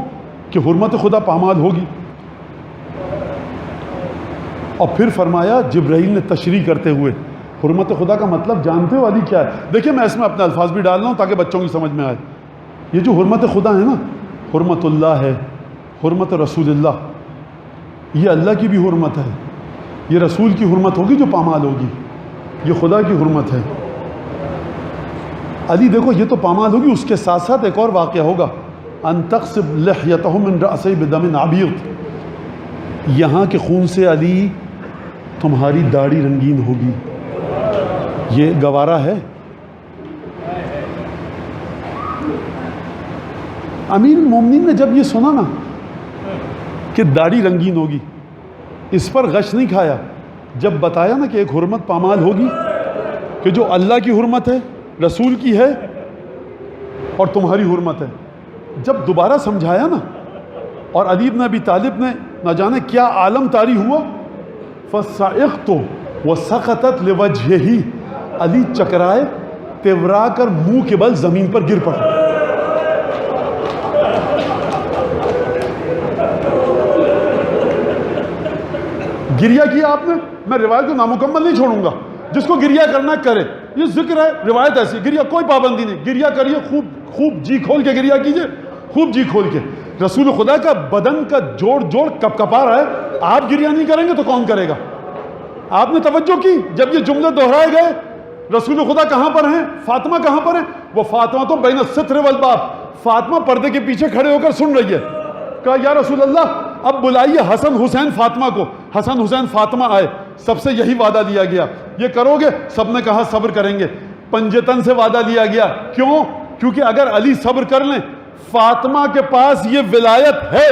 کہ حرمت خدا پامال ہوگی۔ اور پھر فرمایا جبرائیل نے تشریح کرتے ہوئے، حرمت خدا کا مطلب جانتے ہو علی کیا ہے؟ دیکھیں میں اس میں اپنے الفاظ بھی ڈال رہا ہوں تاکہ بچوں کی سمجھ میں آئے۔ یہ جو حرمت خدا ہے نا، حرمت اللہ ہے، حرمت رسول اللہ، یہ اللہ کی بھی حرمت ہے، یہ رسول کی حرمت ہوگی جو پامال ہوگی، یہ خدا کی حرمت ہے۔ علی دیکھو یہ تو پامال ہوگی، اس کے ساتھ ساتھ ایک اور واقعہ ہوگا۔ ان تقصب لحیتہ من رأسہ بدم عبیض، یہاں کے خون سے علی تمہاری داڑھی رنگین ہوگی. یہ گوارا ہے؟ امیر المومنین نے جب یہ سنا نا کہ داڑھی رنگین ہوگی، اس پر غش نہیں کھایا. جب بتایا نا کہ ایک حرمت پامال ہوگی کہ جو اللہ کی حرمت ہے، رسول کی ہے اور تمہاری حرمت ہے، جب دوبارہ سمجھایا نا، اور علی بن ابی طالب نے نہ جانے کیا عالم طاری ہوا. فَصَعِقْتُ وَسَقَطَتْ لِوَجْهِهِ، علی چکرائے، تیورا کر منہ کے بل زمین پر گر پڑا. گریہ کیا آپ نے، میں روایت کو نامکمل نہیں چھوڑوں گا، جس کو گریہ کرنا کرے. یہ ذکر ہے، روایت ایسی، گریہ کوئی پابندی نہیں، گریہ کریے، خوب جی کھول کے گریہ کیجئے، خوب جی کھول کے. رسول خدا کا بدن کا جوڑ کپ کپا رہا ہے، آپ گریہ نہیں کریں گے تو کون کرے گا؟ آپ نے توجہ کی جب یہ جملے دہرائے گئے؟ رسول خدا کہاں پر ہیں؟ فاطمہ کہاں پر ہیں؟ وہ فاطمہ تو بین الستر والباب، فاطمہ پردے کے پیچھے کھڑے ہو کر سن رہی ہے. کہا یا رسول اللہ اب بلائیے حسن حسین فاطمہ کو. حسن حسین فاطمہ آئے، سب سے یہی وعدہ لیا گیا، یہ کرو گے؟ سب نے کہا صبر کریں گے. پنجتن سے وعدہ لیا گیا، کیوں؟ کیونکہ اگر علی صبر کر لیں، فاطمہ کے پاس یہ ولایت ہے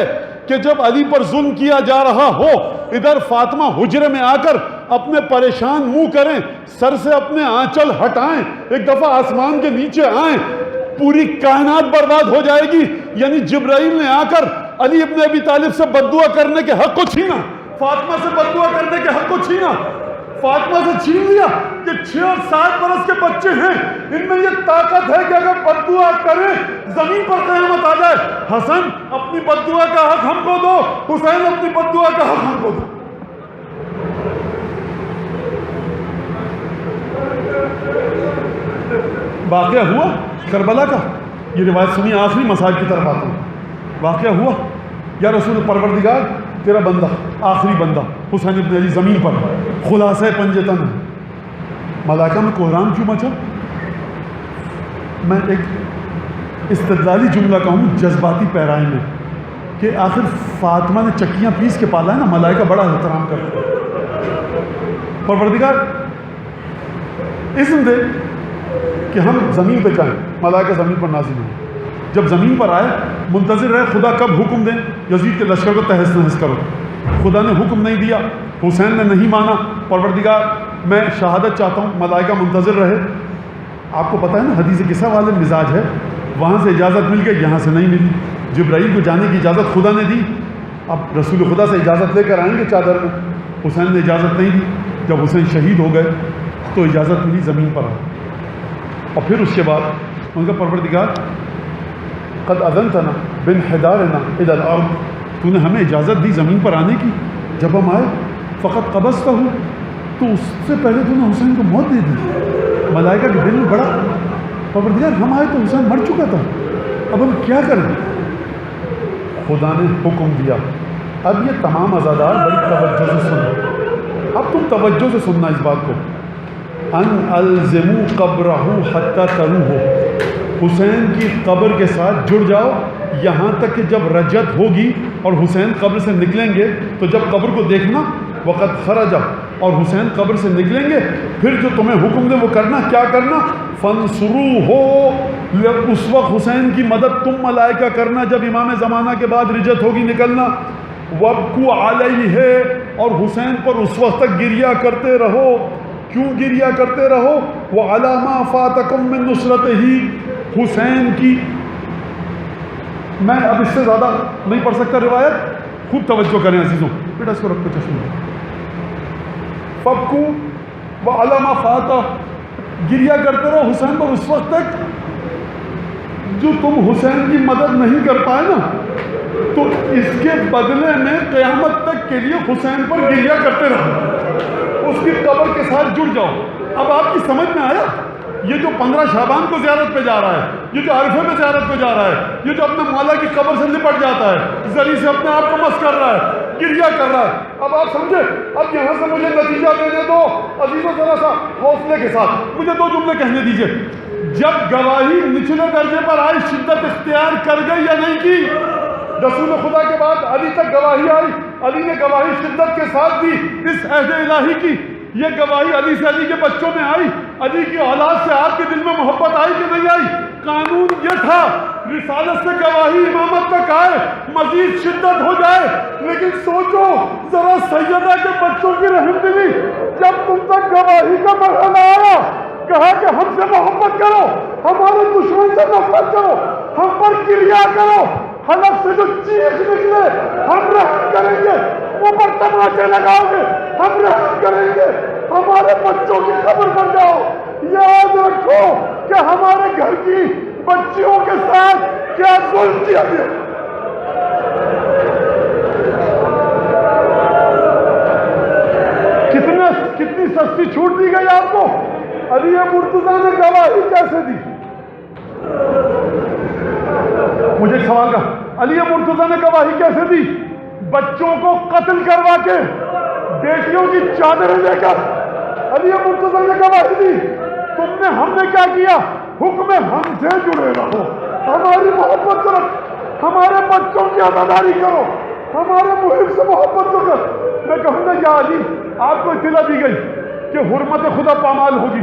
کہ جب علی پر ظلم کیا جا رہا ہو، ادھر فاطمہ حجرے میں آ کر اپنے پریشان منہ کریں، سر سے اپنے آنچل ہٹائیں، ایک دفعہ آسمان کے نیچے آئیں، پوری کائنات برباد ہو جائے گی. یعنی جبرائیل نے آ کر علی ابن ابی طالب سے بددعا کرنے کے حق کو چھینا، فاطمہ سے بددعا کرنے کے حق کو چھینا، فاطمہ سے چھین لیا کہ 6 اور 7 برس کے بچے ہیں، ان میں یہ طاقت ہے کہ اگر بددعا کریں زمین پر قیامت آ جائے. حسن اپنی بددعا کا حق ہم کو دو، حسین اپنی بددعا کا حق ہم کو دو. واقعہ ہوا کربلا کا، یہ روایت سنی، آخری مسائل کی طرف آتا ہوں. واقعہ ہوا، یا رسول پروردگار تیرا بندہ، آخری بندہ حسین ابن علی زمین پر، خلاصہ پنجتن ہے. ملائکہ میں کوہرام کیوں مچا؟ میں ایک استدلالی جملہ کہوں جذباتی پیرائی میں، کہ آخر فاطمہ نے چکیاں پیس کے پالا ہے نا، ملائکہ بڑا احترام کرتے ہیں. پروردگار اذن دے کہ ہم زمین پہ جائیں. ملائکہ زمین پر نازل ہوئے، جب زمین پر آئے منتظر رہے خدا کب حکم دیں یزید کے لشکر کو تہس نہس کرو. خدا نے حکم نہیں دیا، حسین نے نہیں مانا. پروردگار میں شہادت چاہتا ہوں. ملائکہ منتظر رہے. آپ کو پتہ ہے نا حدیث قصہ والے مزاج ہے، وہاں سے اجازت مل گئی، یہاں سے نہیں ملی. جبرائیل کو جانے کی اجازت خدا نے دی، اب رسول خدا سے اجازت لے کر آئیں گے چادر میں. حسین نے اجازت نہیں دی. جب حسین شہید ہو گئے تو اجازت ملی، زمین پر آئے. اور پھر اس کے بعد ان کا پروردگار قد اذنتنا بانحدارنا الى الارض، تو نے ہمیں اجازت دی زمین پر آنے کی. جب ہم آئے فقط قبضتہ ہوں، تو اس سے پہلے تو نے حسین کو موت دے دی. ملائکہ کے دل میں بڑا، پروردگار ہم آئے تو حسین مر چکا تھا، اب ہم کیا کریں؟ خدا نے حکم دیا. اب یہ تمام عزادار بڑی توجہ سے سنو، اب تم توجہ سے سننا اس بات کو. ان الزموا قبرہ حتی تروہ، حسین کی قبر کے ساتھ جڑ جاؤ یہاں تک کہ جب رجت ہوگی اور حسین قبر سے نکلیں گے تو جب قبر کو دیکھنا وقت خرج، اور حسین قبر سے نکلیں گے پھر جو تمہیں حکم دے وہ کرنا. کیا کرنا؟ فانصروہ ہو، اس وقت حسین کی مدد تم ملائکہ کرنا جب امام زمانہ کے بعد رجت ہوگی نکلنا. وابکوا علیہ، اور حسین پر اس وقت تک گریہ کرتے رہو. کیوں گریہ کرتے رہو؟ وعلی ما فاتکم من نصرتہ، حسین کی، میں اب اس سے زیادہ نہیں پڑھ سکتا روایت، خوب توجہ کریں عزیزوں. بیٹا اس کو رکھ کے چشمہ. فبکو وعلی ما فاتہ، گریہ کرتے رہو حسین پر اس وقت تک جو تم حسین کی مدد نہیں کر پائے نا، تو اس کے بدلے میں قیامت تک کے لیے حسین پر گریہ کرتے رہو، اس کی قبر کے ساتھ جڑ جاؤ. اب آپ کی سمجھ میں آیا؟ یہ جو 15 شعبان کو زیارت پہ جا رہا ہے، یہ جو عرفے میں زیارت پہ جا رہا ہے، یہ جو اپنے مولا کی قبر سے لپٹ جاتا ہے، زری سے اپنے آپ کو مس کر رہا ہے، گریہ کر رہا ہے. اب آپ سمجھے؟ اب یہاں سے مجھے نتیجہ دینے دو عزیزوں، ذرا سا حوصلے کے ساتھ مجھے 2 جملے کہنے دیجئے. جب گواہی نچلے درجے پر آئی شدت اختیار کر گئی یا نہیں کی؟ رسول خدا کے بعد علی تک گواہی آئی، علی نے گواہی شدت کے ساتھ دی اس عہد الہی کی۔ یہ گواہی علی سے علی کے بچوں میں آئی، علی کی اولاد سے آپ کے دل میں محبت آئی کہ نہیں آئی؟ قانون یہ تھا رسالت سے گواہی امامت تک آئے، مزید شدت ہو جائے۔ لیکن سوچو ذرا سیدہ کے بچوں کی رحم دلی، جب تم تک گواہی کا مرحلہ آیا، کہا کہ ہم سے محبت کرو، ہمارے دشمن سے نفرت کرو، ہم پر کریا کرو، حلق سے جو چیخ نکلے ہم رحم کریں گے، اوپر تماچے لگاؤ گے ہم رحم کریں گے، ہمارے بچوں کی خبر بن جاؤ۔ یاد رکھو کہ ہمارے گھر کی بچیوں کے ساتھ کیا ظلم کیا گیا۔ کتنی سستی چھوٹ دی گئی آپ کو۔ علی مرتضیٰ نے گواہی کیسے دی؟ مجھے ایک سوال کا، علی مرتضیٰ نے گواہی کیسے دی؟ بچوں کو قتل کروا کے، بیٹیوں کی چادریں لے کر علی مرتضیٰ نے گواہی دی۔ تم نے، ہم نے کیا کیا؟ حکم ہم سے جڑے رہو، ہماری محبت کرو، ہمارے بچوں کی عزاداری کرو، ہمارے محب سے محبت کر۔ میں کہوں گا یا علی، آپ کو اطلاع دی گئی کہ حرمت خدا پامال ہوگی،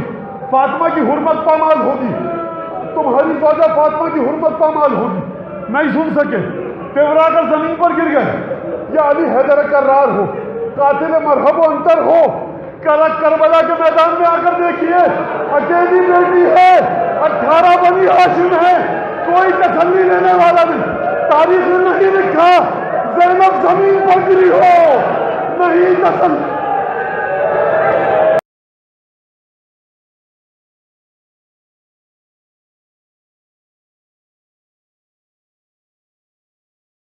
فاطمہ کی حرمت پامال ہوگی، تمہاری زوجہ فاطمہ کی حرمت پامال ہوگی، نہیں سن سکے، تیورا کر زمین پر گر گئے۔ یا علی حیدر کرار ہو، قاتل مرحب و انتر ہو، کربلا کے میدان میں آ کر دیکھیے، اکیلی بیٹی ہے، 18 بنی ہاشم ہے، کوئی تسلی لینے والا نہیں۔ تاریخ نے نہیں لکھا زینب زمین پر گری ہو، نہیں تسلی